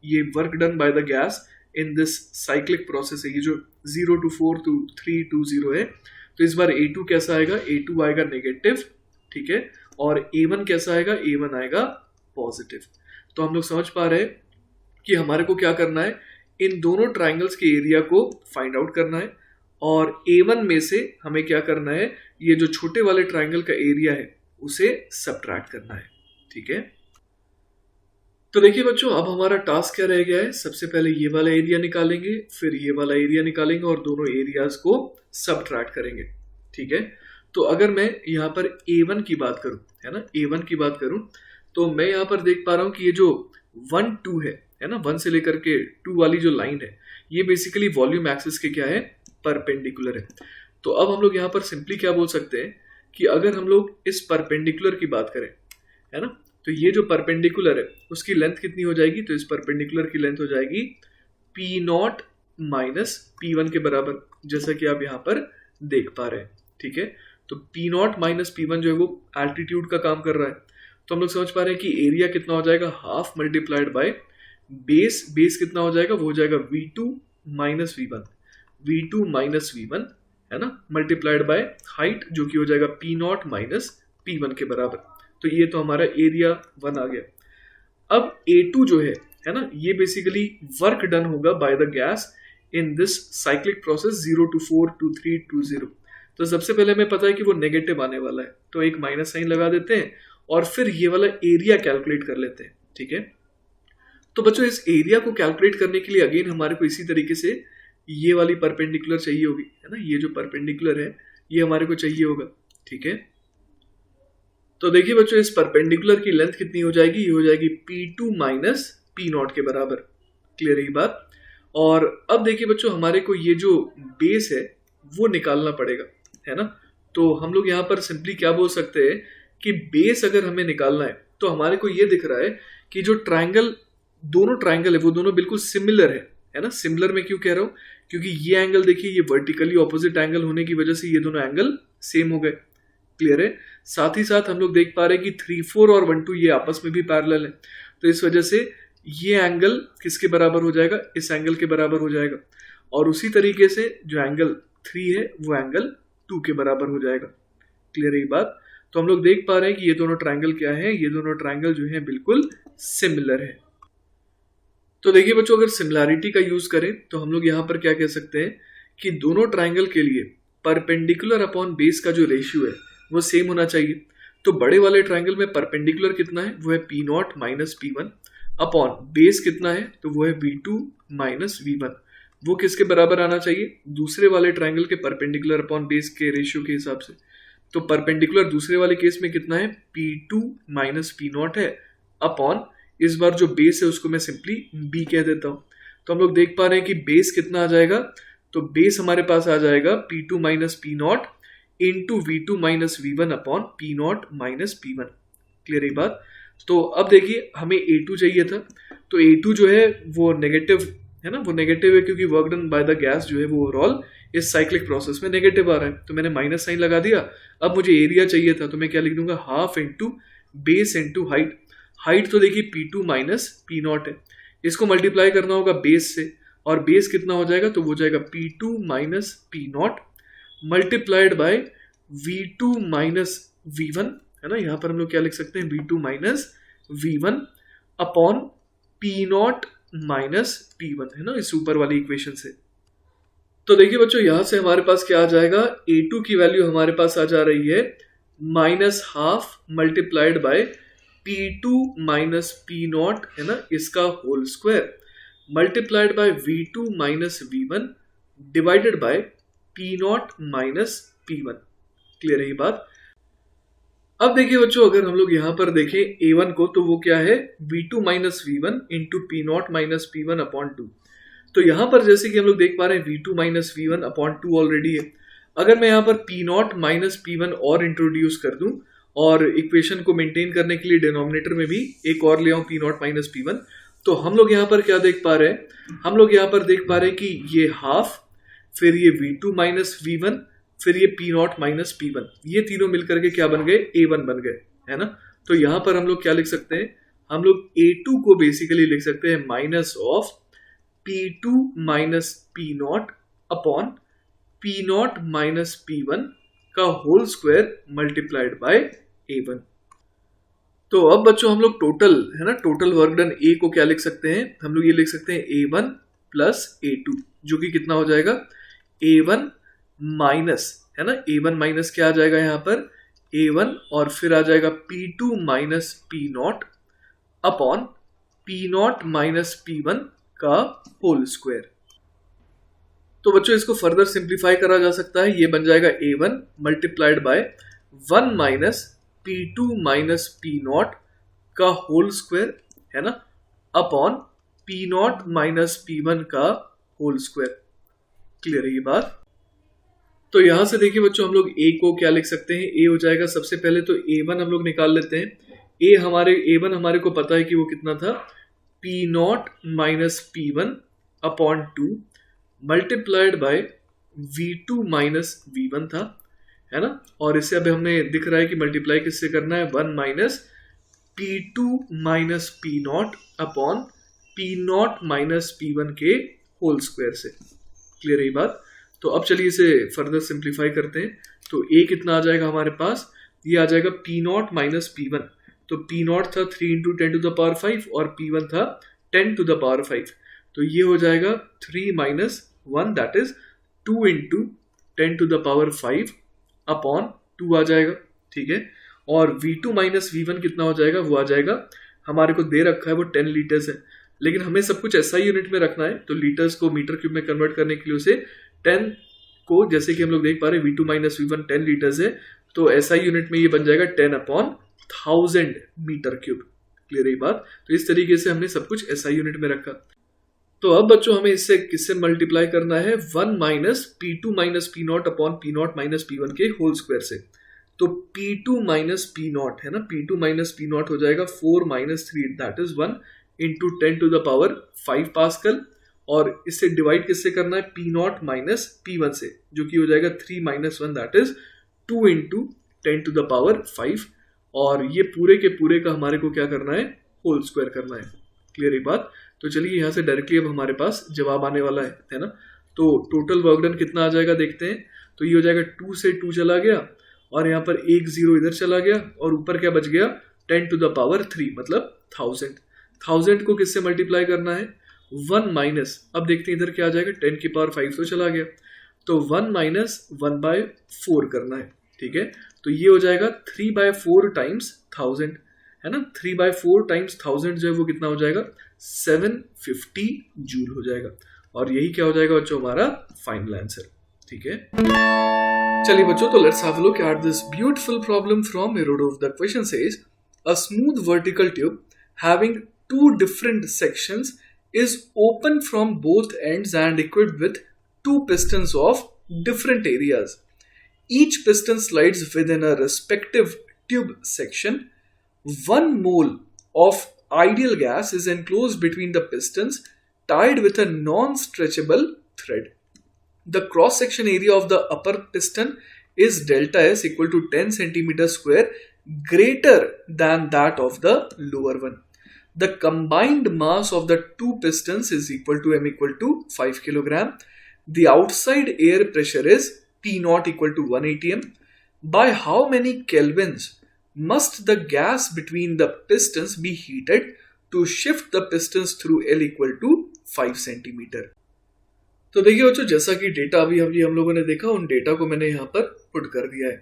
ये work done by the gas in this cyclic process है, ये जो 0 to 4 to 3 to 0 है, तो इस बार A2 कैसा आएगा, A2 आएगा नेगेटिव, ठीक है, और A1 कैसा आएगा, A1 आएगा पॉजिटिव। तो हम लोग समझ पा रहे हैं कि हमारे को क्या करना है, इन दोनों ट्राइंगल्स के एरिया को फाइंड आउट करना है, और A1 में से हमें क्या करना है, ये जो छोटे वाले ट्राइंगल का एरिया है उसे सबट्रैक्ट करना है, ठीक है। तो देखिए बच्चों, अब हमारा टास्क क्या रह गया है, सबसे पहले ये वाला एरिया निकालेंगे, फिर ये वाला एरिया निकालेंगे और दोनों एरियाज को सबट्रैक्ट करेंगे, ठीक है। तो अगर मैं यहाँ पर A1 की बात करूं, है ना, A1 की बात करूं, तो मैं यहाँ पर देख पा रहा हूं कि ये जो 1 2 है ना, 1 से लेकर के 2 वाली जो लाइन है, ये बेसिकली वॉल्यूम एक्सिस के क्या है, परपेंडिकुलर है। तो अब हम लोग यहाँ पर सिंपली क्या बोल सकते हैं कि अगर हम लोग इस परपेंडिकुलर की बात करें, है ना, तो ये जो परपेंडिकुलर है उसकी लेंथ कितनी हो जाएगी, तो इस परपेंडिकुलर की लेंथ हो जाएगी P0 माइनस P1 के बराबर, जैसा कि आप यहाँ पर देख पा रहे हैं, ठीक है। तो P0 माइनस P1 जो है वो एल्टीट्यूड का काम कर रहा है। तो हम लोग समझ पा रहे हैं कि एरिया कितना हो जाएगा, half multiplied by base, base कितना हो जाएगा, वो हो जाएगा V2 minus V1, V2 minus V1, है ना, मल्टीप्लाइड बाय हाइट जो कि हो जाएगा P0 माइनस P1 के बराबर। तो ये तो हमारा एरिया 1 आ गया। अब A2 जो है ना, ये बेसिकली वर्क डन होगा bye the gas in this cyclic process 0 to 4 to 3 to 0। तो सबसे पहले हमें पता है कि वो नेगेटिव आने वाला है, तो एक माइनस साइन लगा देते हैं और फिर ये वाला एरिया कैलकुलेट कर लेते हैं, ठीक है। तो बच्चों इस एरिया को कैलकुलेट करने के लिए अगेन हमारे को इसी तरीके से ये वाली परपेंडिकुलर चाहिए होगी, है ना, ये जो परपेंडिकुलर है ये हमारे को चाहिए होगा, ठीक है। तो देखिए बच्चों इस परपेंडिकुलर की लेंथ कितनी हो जाएगी, ये हो जाएगी P2 माइनस P0 के बराबर, क्लियर है ये बात। और अब देखिए बच्चों हमारे को ये जो बेस है वो निकालना पड़ेगा, है ना। तो हम लोग यहाँ पर सिंपली क्या बोल सकते हैं कि बेस अगर हमें निकालना है तो हमारे को ये दिख रहा है कि जो ट्राइंगल, दोनों ट्राइंगल है वो दोनों बिल्कुल सिमिलर है ना। सिमिलर में क्यों कह रहा हूँ, क्योंकि ये एंगल देखिए ये वर्टिकली ऑपोजिट एंगल होने की वजह से ये दोनों एंगल सेम हो गए, क्लियर है। साथ ही साथ हम लोग देख पा रहे हैं कि 3, 4 और 1, 2 ये आपस में भी पैरेलल है, तो इस वजह से ये एंगल किसके बराबर हो जाएगा, इस एंगल के बराबर हो जाएगा। और उसी तरीके से जो एंगल 3 है वो एंगल 2 के बराबर हो जाएगा, क्लियर है ये बात। तो हम लोग देख पा रहे हैं कि ये दोनों ट्राइंगल क्या है, ये दोनों ट्राइंगल जो है बिल्कुल सिमिलर है। तो देखिए बच्चों अगर सिमिलैरिटी का यूज करें तो हम लोग यहाँ पर क्या कह सकते हैं कि दोनों ट्राइंगल के लिए परपेंडिकुलर अपॉन बेस का जो रेशियो है वो सेम होना चाहिए। तो बड़े वाले ट्राइंगल में परपेंडिकुलर कितना है, वो है P0 minus P1 upon base कितना है, तो वो है V2 माइनस V1। वो किसके बराबर आना चाहिए, दूसरे वाले ट्राइंगल के परपेंडिकुलर अपॉन बेस के रेशियो के हिसाब से। तो परपेंडिकुलर दूसरे वाले केस में कितना है, P2 माइनस P0 है अपॉन इस बार जो बेस है उसको मैं सिंपली B कह देता हूं। तो हम लोग देख पा रहे हैं कि बेस कितना आ जाएगा, तो बेस हमारे पास आ जाएगा P2 minus P0 into V2 minus V1 upon P0 minus P1, clear है बात। तो अब देखिए हमें A2 चाहिए था, तो A2 जो है वो नेगेटिव है ना, वो नेगेटिव है क्योंकि work done by the gas जो है वो ओवरऑल इस साइक्लिक प्रोसेस में नेगेटिव आ रहा है, तो मैंने माइनस साइन लगा दिया। अब मुझे एरिया चाहिए था, तो मैं क्या लिख दूंगा, half into base into height. Height तो देखिए P2 माइनस P0 है, इसको मल्टीप्लाई करना होगा बेस से, और बेस कितना हो जाएगा, तो वो जाएगा P2 minus P0 multiplied by V2 minus V1, है ना। यहां पर हम लोग क्या लिख सकते हैं, V2 minus V1 upon P0 minus P1, है ना, इस ऊपर वाली इक्वेशन से। तो देखिए बच्चों यहां से हमारे पास क्या आ जाएगा, A2 की वैल्यू हमारे पास आ जा रही है minus half multiplied by P2 minus P0, है ना, इसका whole square multiplied by V2 minus V1 divided by P0 minus P1, clear है ये बात। अब देखिए बच्चों अगर हम लोग यहां पर देखें A1 को, तो वो क्या है, V2 minus V1 into P0 minus P1 upon 2। तो यहां पर जैसे कि हम लोग देख पा रहे हैं V2 minus V1 upon 2 already है। अगर मैं यहां पर P0 माइनस P1 और इंट्रोड्यूस कर दूं और इक्वेशन को मेंटेन करने के लिए डिनोमिनेटर में भी एक और ले आऊं P0 माइनस P1, तो हम लोग यहाँ पर क्या देख पा रहे हैं, हम लोग यहाँ पर देख पा रहे हैं कि ये हाफ, फिर ये V2 माइनस V1, फिर ये P0 माइनस P1, ये तीनों मिलकर के क्या बन गए, A1 बन गए, है ना। तो यहाँ पर हम लोग क्या लिख सकते हैं, हम लोग A2 को बेसिकली लिख सकते हैं minus of P2 minus P0 upon P0 minus P1 का whole square multiplied bye A1। तो अब बच्चों हम लोग टोटल, है ना, टोटल वर्क डन A को क्या लिख सकते हैं, हम लोग ये लिख सकते हैं A1 प्लस A2, जो कि कितना हो जाएगा, A1 माइनस, है ना, A1 माइनस क्या आ जाएगा यहाँ पर, A1 और फिर आ जाएगा P2 minus P0 upon P0 minus P1 का होल स्क्वायर। तो बच्चों इसको फर्दर सिंप्लीफाई करा जा सकता है, ये बन जाएगा A1 multiplied by 1 minus P2 minus P0 का होल स्क्वायर, है ना, अपॉन P0 माइनस P1 का होल स्क्वायर, क्लियर है ये बात। तो यहां से देखिए बच्चों हम लोग A को क्या लिख सकते हैं, A हो जाएगा सबसे पहले तो A1 हम लोग निकाल लेते हैं। A1 हमारे को पता है कि वो कितना था, P0 minus P1 upon 2 multiplied by V2 minus V1 था, है ना। और इससे अब हमें दिख रहा है कि मल्टीप्लाई किससे करना है, 1 minus P2 minus P0 upon P0 minus P1 के होल स्क्वायर से, क्लियर है ये बात। तो अब चलिए इसे फर्दर सिंप्लीफाई करते हैं। तो A कितना आ जाएगा हमारे पास, ये आ जाएगा P0 माइनस P1, तो P0 था 3 इंटू 10 टू द पावर 5 और P1 था 10 टू द पावर 5, तो ये हो जाएगा 3 minus 1 that is 2 into 10 to the power 5 upon 2 आ जाएगा, ठीक है। और V2 माइनस V1 कितना हो जाएगा, वो आ जाएगा, हमारे को दे रखा है वो 10 लीटर्स है, लेकिन हमें सब कुछ SI यूनिट में रखना है, तो लीटर्स को मीटर क्यूब में कन्वर्ट करने के लिए उसे 10 को, जैसे कि हम लोग देख पा रहे हैं V2 माइनस V1 10 लीटर्स है, तो SI यूनिट में ये बन जाएगा 10 अपॉन 1000 मीटर क्यूब। क्लियर है बात। तो इस तरीके से हमने सब कुछ SI यूनिट में रखा। तो अब बच्चों हमें इससे किससे मल्टीप्लाई करना है, 1 minus P2 minus P0 upon P0 minus P1 के होल स्क्वायर से। तो P2 माइनस P0 है ना, P2 माइनस P0 हो जाएगा 4 minus 3 that is 1 into 10 to the power 5 pascal, और इससे डिवाइड किससे करना है, P0 माइनस P1 से, जो कि हो जाएगा 3 minus 1 that is 2 into 10 to the power 5, और ये पूरे के पूरे का हमारे को क्या करना है, होल स्क्वायर करना है। क्लियर है बात। तो चलिए यहाँ से डायरेक्टली अब हमारे पास जवाब आने वाला है ना। तो टोटल वर्क डन कितना आ जाएगा देखते हैं। तो ये हो जाएगा 2 से 2 चला गया, और यहाँ पर 1 0 इधर चला गया, और ऊपर क्या बच गया, 10 टू द पावर 3 मतलब 1000 को किससे मल्टीप्लाई करना है, 1 माइनस, अब देखते हैं इधर क्या आ जाएगा, 10 की पावर 5 तो चला गया, तो 1 माइनस 1/4 करना है, ठीक है। तो ये हो जाएगा 3/4 टाइम्स 1000 है ना, 3/4 टाइम्स 1000 जो है वो कितना हो जाएगा, 750 जूल हो जाएगा, और यही क्या हो जाएगा बच्चों, हमारा फाइनल आंसर। ठीक है, चलिए बच्चों, तो let's have a look at this beautiful problem from Herodov. The question says a smooth vertical tube having two different sections is open from both ends and equipped with two pistons of different areas. Each piston slides within a respective tube section. 1 mole of ideal gas is enclosed between the pistons, tied with a non-stretchable thread. The cross-section area of the upper piston is delta S equal to 10 centimeter square greater than that of the lower one. The combined mass of the two pistons is equal to M equal to 5 kilogram. The outside air pressure is P naught equal to 1 atm. By how many kelvins must the gas between the pistons be heated to shift the pistons through L equal to 5 centimeter? तो देखिए बच्चों, जैसा कि डेटा अभी हम लोगों ने देखा, उन डेटा को मैंने यहाँ पर पुट कर दिया है।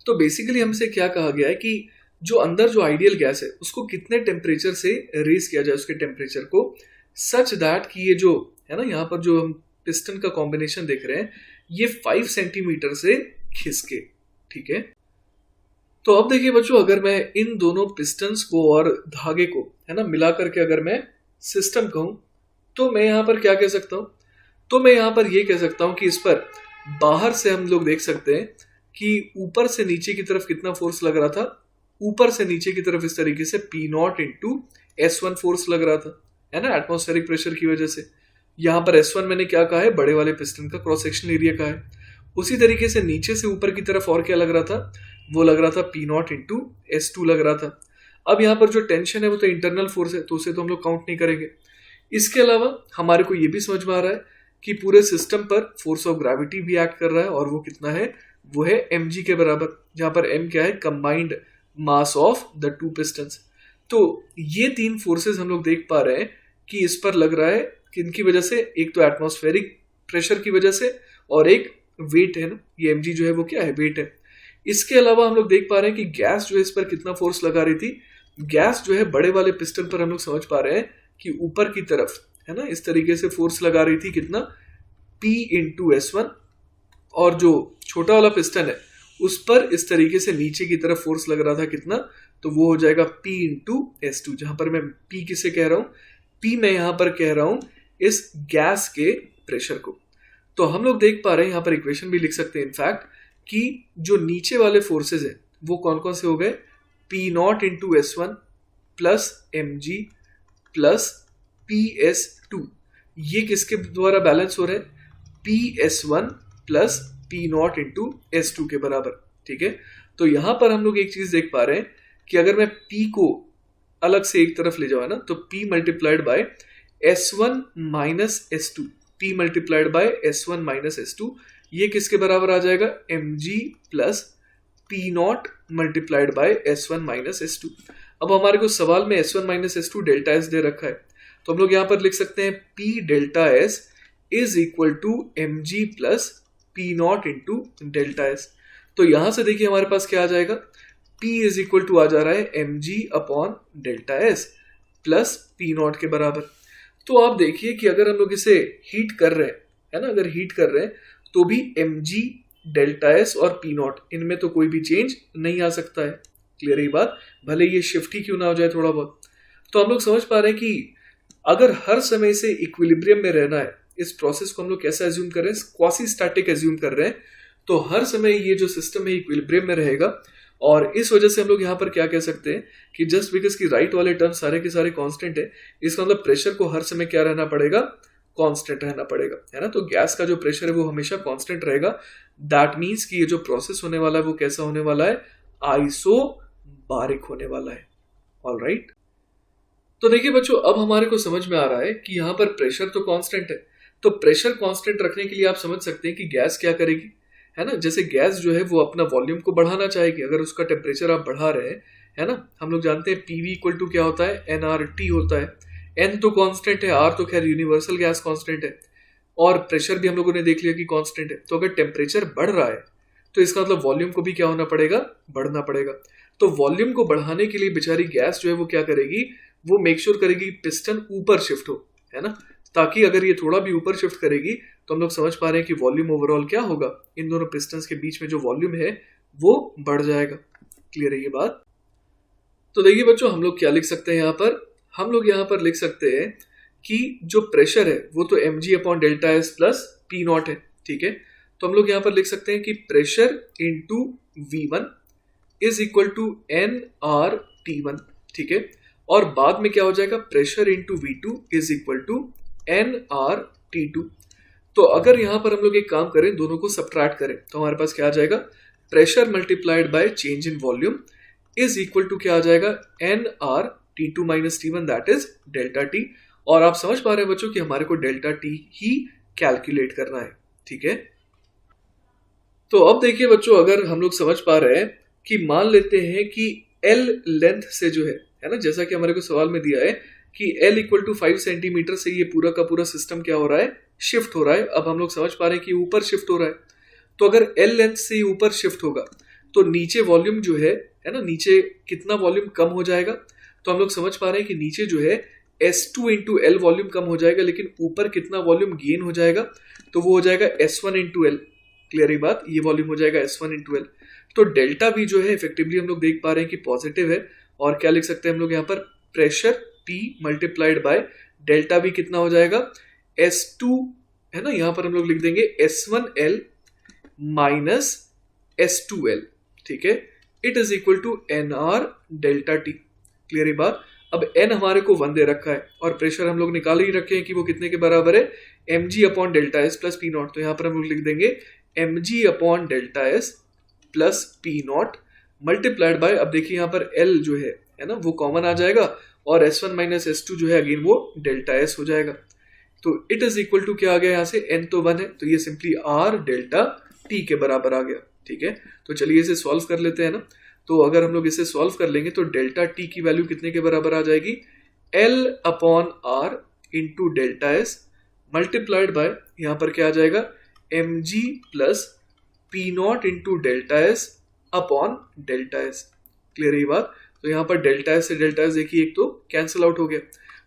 तो बेसिकली हमसे क्या कहा गया है कि जो अंदर जो आइडियल गैस है उसको कितने टेम्परेचर से रेज किया जाए, उसके टेम्परेचर को, सच दैट कि ये जो है ना, यहाँ पर जो हम पिस्टन का कॉम्बिनेशन देख रहे हैं, ये 5 सेंटीमीटर से खिसके। ठीक है, तो अब देखिए बच्चों, अगर मैं इन दोनों पिस्टन्स को और धागे को है ना मिला करके अगर मैं सिस्टम कहूं, तो मैं यहाँ पर क्या कह सकता हूं, तो मैं यहाँ पर ये कह सकता हूँ कि इस पर बाहर से हम लोग देख सकते हैं कि ऊपर से नीचे की तरफ कितना फोर्स लग रहा था, ऊपर से नीचे की तरफ इस तरीके से P0 इंटू S1 फोर्स लग रहा था, है ना, एटमॉस्फेरिक प्रेशर की वजह से। यहाँ पर S1 मैंने क्या कहा है, बड़े वाले पिस्टन का क्रॉस सेक्शन एरिया का है। उसी तरीके से नीचे से ऊपर की तरफ और क्या लग रहा था, वो लग रहा था P0 इंटू S2 लग रहा था। अब यहाँ पर जो टेंशन है वो तो इंटरनल फोर्स है, तो उसे तो हम लोग काउंट नहीं करेंगे। इसके अलावा हमारे को ये भी समझ में आ रहा है कि पूरे सिस्टम पर फोर्स ऑफ ग्रेविटी भी एक्ट कर रहा है, और वो कितना है, वो है mg के बराबर, जहां पर m क्या है, combined mass of the two pistons. तो ये तीन फोर्सेस हम लोग देख पा रहे हैं कि इस पर लग रहा है, कि इनकी वजह से, एक तो एटमॉस्फेरिक प्रेशर की वजह से, और एक वेट है ना, ये mg जो है वो क्या है, वेट है। इसके अलावा हम लोग देख पा रहे हैं कि गैस जो है इस पर कितना फोर्स लगा रही थी। गैस जो है बड़े वाले पिस्टन पर हम लोग समझ पा रहे हैं कि ऊपर की तरफ है ना, इस तरीके से फोर्स लगा रही थी कितना, P इंटू S1, और जो छोटा वाला पिस्टन है उस पर इस तरीके से नीचे की तरफ फोर्स लग रहा था कितना, तो वो हो जाएगा P इंटू S2। जहां पर मैं P किसे कह रहा हूं, P मैं यहां पर कह रहा हूं इस गैस के प्रेशर को। तो हम लोग देख पा रहे हैं, यहां पर इक्वेशन भी लिख सकते हैं इनफैक्ट, कि जो नीचे वाले फोर्सेज है वो कौन कौन से हो गए, P0 into S1 plus mg plus PS2, ये किसके द्वारा बैलेंस हो रहे हैं, PS1 plus P0 into S2 के बराबर। ठीक है, तो यहां पर हम लोग एक चीज देख पा रहे हैं कि अगर मैं P को अलग से एक तरफ ले जाऊँ ना, तो P multiplied by S1 minus S2, P multiplied by S1 minus S2, ये किसके बराबर आ जाएगा, mg plus P0 multiplied by S1 minus S2। अब हमारे को सवाल में S1 minus S2 delta S दे रखा है, तो हम लोग यहां पर लिख सकते हैं P delta S is equal to mg plus P0 into delta S। तो यहां से देखिए हमारे पास क्या आ जाएगा, P इज इक्वल टू आ जा रहा है mg upon delta S plus P not के बराबर। तो आप देखिए कि अगर हम लोग इसे हीट कर रहे हैं, है ना, अगर हीट कर रहे हैं तो भी mg डेल्टा एस और पी नॉट इनमें तो कोई भी चेंज नहीं आ सकता है। क्लियर है ये बात, भले ये शिफ्ट ही क्यों ना हो जाए थोड़ा बहुत। तो हम लोग समझ पा रहे हैं कि अगर हर समय से इक्विलिब्रियम में रहना है, इस प्रोसेस को हम लोग कैसा एज्यूम कर रहे हैं, क्वासी स्टैटिक एज्यूम कर रहे हैं, तो हर समय ये जो सिस्टम है इक्विलिब्रियम में रहेगा। और इस वजह से हम लोग यहाँ पर क्या कह सकते हैं कि जस्ट बिकॉज की राइट वाले टर्म सारे के सारे कांस्टेंट है, इसका मतलब प्रेशर को हर समय क्या रहना पड़ेगा, कांस्टेंट रहना पड़ेगा, है ना। तो गैस का जो प्रेशर है वो हमेशा कांस्टेंट रहेगा। दैट मीन्स कि ये जो प्रोसेस होने वाला है वो कैसा होने वाला है, आइसोबारिक होने वाला है। ऑलराइट, तो देखिए बच्चों अब हमारे को समझ में आ रहा है कि यहाँ पर प्रेशर तो कांस्टेंट है, तो प्रेशर कांस्टेंट रखने के लिए आप समझ सकते हैं कि गैस क्या करेगी, है ना। जैसे गैस जो है वो अपना वॉल्यूम को बढ़ाना चाहेगी, अगर उसका टेम्परेचर आप बढ़ा रहे हैं, है ना। हम लोग जानते हैं पीवी इक्वल टू क्या होता है, nRT होता है। एन तो कांस्टेंट है, आर तो खैर यूनिवर्सल गैस कांस्टेंट है, और प्रेशर भी हम लोगों ने देख लिया कि कांस्टेंट है। तो अगर टेम्परेचर बढ़ रहा है तो इसका मतलब वॉल्यूम को भी क्या होना पड़ेगा, बढ़ना पड़ेगा। तो वॉल्यूम को बढ़ाने के लिए बेचारी गैस जो है वो क्या करेगी, वो मेक श्योर करेगी पिस्टन ऊपर शिफ्ट हो, है ना, ताकि अगर ये थोड़ा भी ऊपर शिफ्ट करेगी तो हम लोग समझ पा रहे हैं कि वॉल्यूम ओवरऑल क्या होगा, इन दोनों पिस्टन्स के बीच में जो वॉल्यूम है वो बढ़ जाएगा। क्लियर है ये बात। तो देखिए बच्चों हम लोग क्या लिख सकते हैं यहाँ पर, हम लोग यहाँ पर लिख सकते हैं कि जो प्रेशर है वो तो mg upon delta S plus P not है, ठीक है। तो हम लोग यहाँ पर लिख सकते हैं कि pressure into V1 is equal to nRT1, ठीक है। और बाद में क्या हो जाएगा, pressure into V2 is equal to nRT2। तो अगर यहां पर हम लोग एक काम करें, दोनों को सब्ट्रैक्ट करें, तो हमारे पास क्या आ जाएगा, pressure multiplied by change in volume is equal to क्या आ जाएगा, nRT2 minus T1 that is delta T. और आप समझ पा रहे हैं बच्चों कि हमारे को डेल्टा टी ही कैलकुलेट करना है, ठीक है। तो अब देखिए बच्चों अगर हम लोग समझ पा रहे हैं कि मान लेते हैं कि L लेंथ से जो है ना, जैसा कि हमारे को सवाल में दिया है कि L इक्वल टू 5 सेंटीमीटर से ये पूरा का पूरा सिस्टम क्या हो रहा है, शिफ्ट हो रहा है। अब हम लोग समझ पा रहे हैं कि ऊपर शिफ्ट हो रहा है, तो अगर L लेंथ से ऊपर शिफ्ट होगा तो नीचे वॉल्यूम जो है ना, नीचे कितना वॉल्यूम कम हो जाएगा। तो हम लोग समझ पा रहे हैं कि नीचे जो है S2 इंटू एल वॉल्यूम कम हो जाएगा, लेकिन ऊपर कितना वॉल्यूम गेन हो जाएगा, तो वो हो जाएगा S1 इंटू एल। क्लियर है बात, ये वॉल्यूम हो जाएगा S1 इंटू एल। तो डेल्टा भी जो है इफेक्टिवली हम लोग देख पा रहे हैं कि पॉजिटिव है, और क्या लिख सकते हैं हम लोग यहाँ पर, pressure P multiplied by delta भी कितना हो जाएगा, S2, है ना। यहाँ पर हम लोग लिख देंगे S1L माइनस S2L, ठीक है। It is equal to NR delta T. Clear है बात। अब N हमारे को 1 दे रखा है और प्रेशर हम लोग निकाल ही रखे हैं कि वो कितने के बराबर है, mg upon delta S plus P not. तो यहाँ पर हम लोग लिख देंगे mg upon delta S plus P not multiplied by, अब देखिए यहाँ पर L जो है ना, वो कॉमन आ जाएगा, और S1 माइनस S2 जो है अगेन वो डेल्टा एस हो जाएगा। तो इट इज इक्वल टू क्या आ गया, यहाँ से n तो 1 है, तो ये सिंपली R डेल्टा टी के बराबर आ गया, ठीक है। तो चलिए इसे सॉल्व कर लेते हैं ना। तो अगर हम लोग इसे सॉल्व कर लेंगे तो डेल्टा टी की वैल्यू कितने के बराबर आ जाएगी, L upon R into delta S multiplied by, यहाँ पर क्या आ जाएगा, mg plus P naught into delta S upon delta S. Clear है ये बात। तो यहाँ पर डेल्टा एस से डेल्टा एस देखिए एक तो कैंसिल आउट हो गया,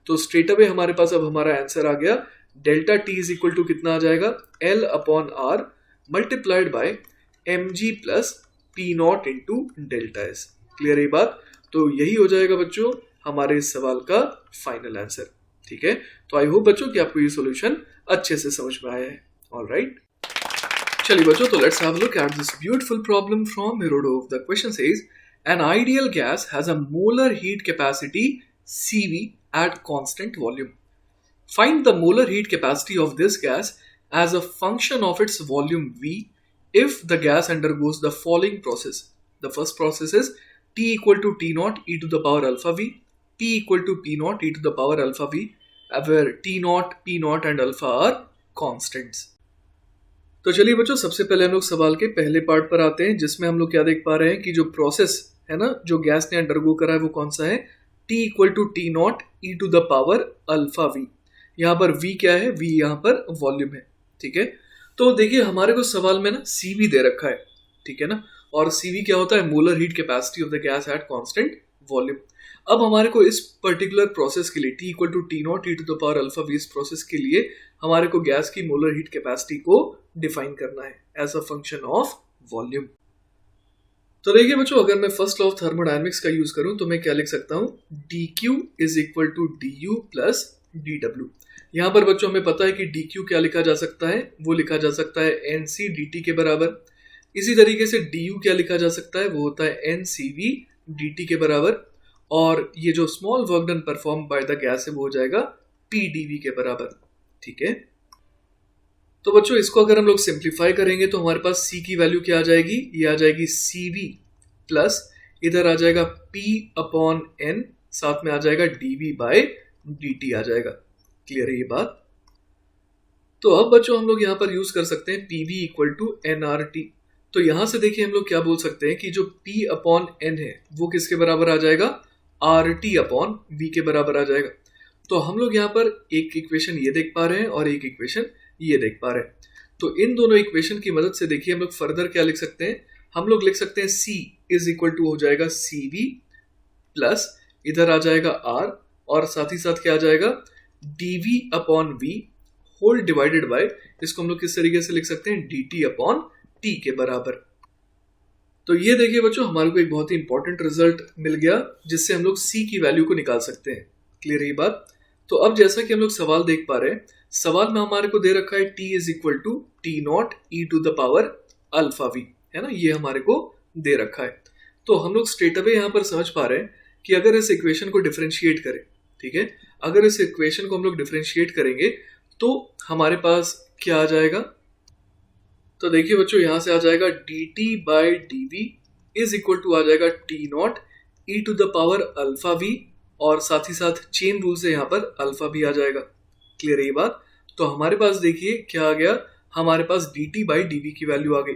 तो स्ट्रेट अवे हमारे पास अब हमारा आंसर आ गया, delta T is equal to कितना आ जाएगा, L upon R multiplied by mg plus P naught into delta S. Clear है ये बात। तो यही हो जाएगा बच्चों हमारे इस सवाल का फाइनल आंसर, ठीक है। तो आई होप बच्चों कि आपको ये सॉल्यूशन अच्छे से समझ में आया है। ऑलराइट, चलिए बच्चों, तो let's have a look at this beautiful problem from Herodov. The question says an ideal gas has a molar heat capacity Cv at constant volume. Find the molar heat capacity of this gas as a function of its volume V if the gas undergoes the following process. The first process is T equal to T naught e to the power alpha V, P equal to P naught e to the power alpha V, where T naught, P naught and alpha are constants. तो चलिए बच्चों, सबसे पहले हम लोग सवाल के पहले पार्ट पर आते हैं, जिसमें हम लोग क्या देख पा रहे हैं कि जो प्रोसेस है ना, जो गैस ने अंडरगो करा है वो कौन सा है, T equal to T naught e to the power alpha V. यहाँ पर V क्या है, V यहाँ पर वॉल्यूम है, ठीक है। तो देखिए हमारे को सवाल में ना CV दे रखा है, ठीक है ना, और CV क्या होता है, molar heat capacity of the gas at constant volume. अब हमारे को इस पर्टिकुलर प्रोसेस के लिए T equal to T naught e to the power alpha V, इस प्रोसेस के लिए हमारे को गैस की मोलर हीट कैपेसिटी को डिफाइन करना है as a function of volume. तो देखिए बच्चों, अगर मैं फर्स्ट लॉ ऑफ थर्मोडायनेमिक्स का यूज करूं तो मैं क्या लिख सकता हूं, dq is equal to du plus dw। यहां पर बच्चों हमें पता है कि dq क्या लिखा जा सकता है, वो लिखा जा सकता है nc dt के बराबर। इसी तरीके से du क्या लिखा जा सकता है, वो होता है ncv dt के बराबर। और ये जो small work done perform by the gas है वो हो जाएगा pdv के बराबर। ठीक है, तो बच्चों इसको अगर हम लोग सिंप्लीफाई करेंगे तो हमारे पास c की वैल्यू क्या आ जाएगी, ये आ जाएगी cv प्लस इधर आ जाएगा p अपॉन n, साथ में आ जाएगा dv बाय dt आ जाएगा। क्लियर है ये बात? तो अब बच्चों हम लोग यहाँ पर यूज कर सकते हैं pv इक्वल टू nRT। तो यहां से देखिए हम लोग क्या बोल सकते हैं कि जो p अपॉन n है वो किसके बराबर आ जाएगा, RT अपॉन v के बराबर आ जाएगा। तो हम लोग यहाँ पर एक इक्वेशन ये देख पा रहे हैं और एक इक्वेशन ये देख पा रहे हैं। तो इन दोनों इक्वेशन की मदद से देखिए हम लोग फर्दर क्या लिख सकते हैं, हम लोग लिख सकते हैं c इज इक्वल टू हो जाएगा cv प्लस इधर आ जाएगा r और साथ ही साथ क्या आ जाएगा dv upon v whole divided by, इसको हम लोग किस तरीके से लिख सकते हैं, dt अपॉन t के बराबर। तो ये देखिए बच्चों, हमारे को एक बहुत ही इंपॉर्टेंट रिजल्ट मिल गया जिससे हम लोग c की वैल्यू को निकाल सकते हैं। क्लियर है ये बात? तो अब जैसा कि हम लोग सवाल देख पा रहे हैं, सवाल में हमारे को दे रखा है t is equal to T naught e to the power alpha V, है ना, ये हमारे को दे रखा है। तो हम लोग स्ट्रेट अवे यहाँ पर समझ पा रहे हैं कि अगर इस इक्वेशन को डिफरेंशिएट करें, ठीक है, अगर इस इक्वेशन को हम लोग डिफरेंशिएट करेंगे तो हमारे पास क्या आ जाएगा, तो देखिए बच्चों यहाँ से आ जाएगा dt by dv is equal to आ जाएगा T naught e to the power alpha V, और साथ ही साथ चेन रूल से यहाँ पर अल्फा भी आ जाएगा। क्लियर है ये बात? तो हमारे पास देखिए क्या आ गया, हमारे पास dt बाई dv की वैल्यू आ गई।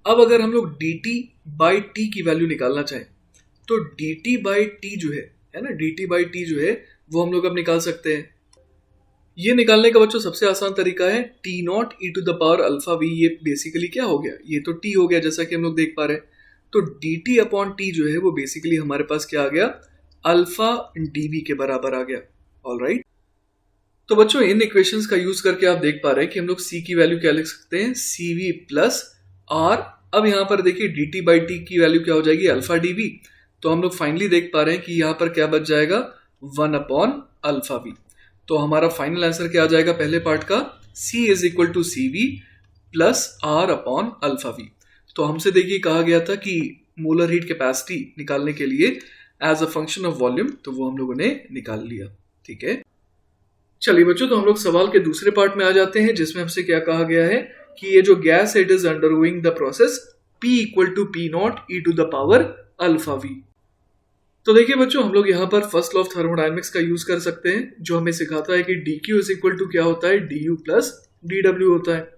अब अगर हम लोग dt बाई t की वैल्यू निकालना चाहें तो dt बाई t जो है ना, dt बाई t जो है वो हम लोग अब निकाल सकते हैं। ये निकालने का बच्चों सबसे आसान तरीका है t naught e to the power alpha V. ये बेसिकली क्या हो गया, ये तो t हो गया जैसा कि हम लोग देख पा रहे हैं। तो dt अपॉन t जो है वो बेसिकली हमारे पास क्या आ गया, अल्फा dv के बराबर आ गया। ऑलराइट, तो बच्चों इन इक्वेशंस का यूज करके आप देख पा रहे हैं कि हम लोग c की वैल्यू क्या लिख सकते हैं, cv प्लस r। अब यहाँ पर देखिए dt बाई t की वैल्यू क्या हो जाएगी, अल्फा dv। तो हम लोग फाइनली देख पा रहे हैं कि यहाँ पर क्या बच जाएगा, 1 अपॉन अल्फा v। तो हमारा फाइनल आंसर क्या आ जाएगा पहले पार्ट का, c is equal to cv plus r upon alpha v। तो हमसे देखिए कहा गया था कि मोलर हीट कैपेसिटी निकालने के लिए as a function of volume, तो वो हम लोगों ने निकाल लिया। ठीक है, चलिए बच्चों, तो हम लोग सवाल के दूसरे पार्ट में आ जाते हैं जिसमें हमसे क्या कहा गया है कि ये जो gas it is undergoing the process P equal to P naught e to the power alpha v। तो देखिए बच्चों, हम लोग यहाँ पर फर्स्ट लॉ ऑफ थर्मोडायनेमिक्स का यूज कर सकते हैं जो हमें सिखाता है कि dq इज इक्वल टू क्या होता है, du प्लस dw होता है।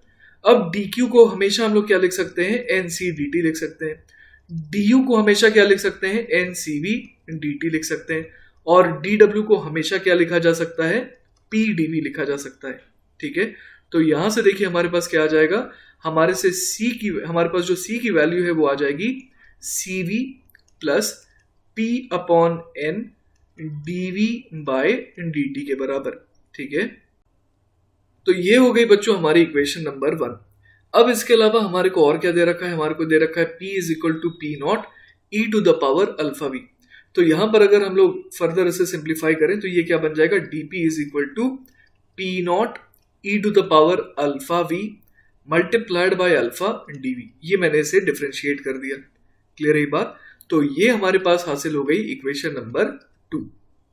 अब dq को हमेशा हम लोग क्या लिख सकते हैं, nc dt लिख सकते हैं। du को हमेशा क्या लिख सकते हैं, ncv dt लिख सकते हैं। और dw को हमेशा क्या लिखा जा सकता है, pdv लिखा जा सकता है। ठीक है, तो यहां से देखिए हमारे पास क्या आ जाएगा, हमारे पास जो c की वैल्यू है वो आ जाएगी cv plus p upon n dv by dt के बराबर। ठीक है, तो ये हो गई बच्चों हमारी इक्वेशन नंबर 1। अब इसके अलावा हमारे को और क्या दे रखा है, हमारे को दे रखा है p is equal to p naught e to the power alpha v। तो यहां पर अगर हम लोग फर्दर इसे सिंप्लीफाई करें तो ये क्या बन जाएगा, dp is equal to p naught e to the power alpha v multiplied by alpha dv। ये मैंने इसे डिफरेंशिएट कर दिया। क्लियर है ये बात? तो ये हमारे पास हासिल हो गई इक्वेशन नंबर 2।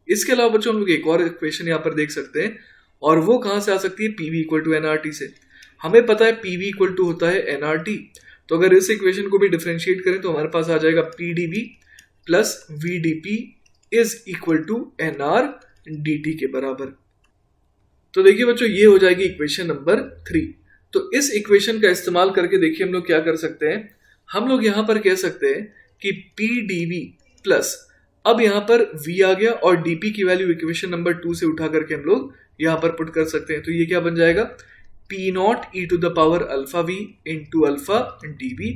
इसके अलावा बच्चों हम लोग एक और इक्वेशन यहाँ पर देख सकते हैं, और वो कहाँ से आ सकती है, pv इक्वल टू nRT से। हमें पता है pv इक्वल टू होता है nRT। तो अगर इस इक्वेशन को भी डिफरेंशिएट करें तो हमारे पास आ जाएगा pdv plus vdp is equal to nr dt के बराबर। तो देखिए बच्चों, ये हो जाएगी इक्वेशन नंबर 3। तो इस इक्वेशन का इस्तेमाल करके देखिए हम लोग क्या कर सकते हैं, हम लोग यहाँ पर कह सकते हैं कि pdv प्लस, अब यहाँ पर v आ गया और dp की वैल्यू इक्वेशन नंबर 2 से उठा करके हम लोग यहाँ पर पुट कर सकते हैं। तो ये क्या बन जाएगा, p naught e to the power alpha v into alpha dv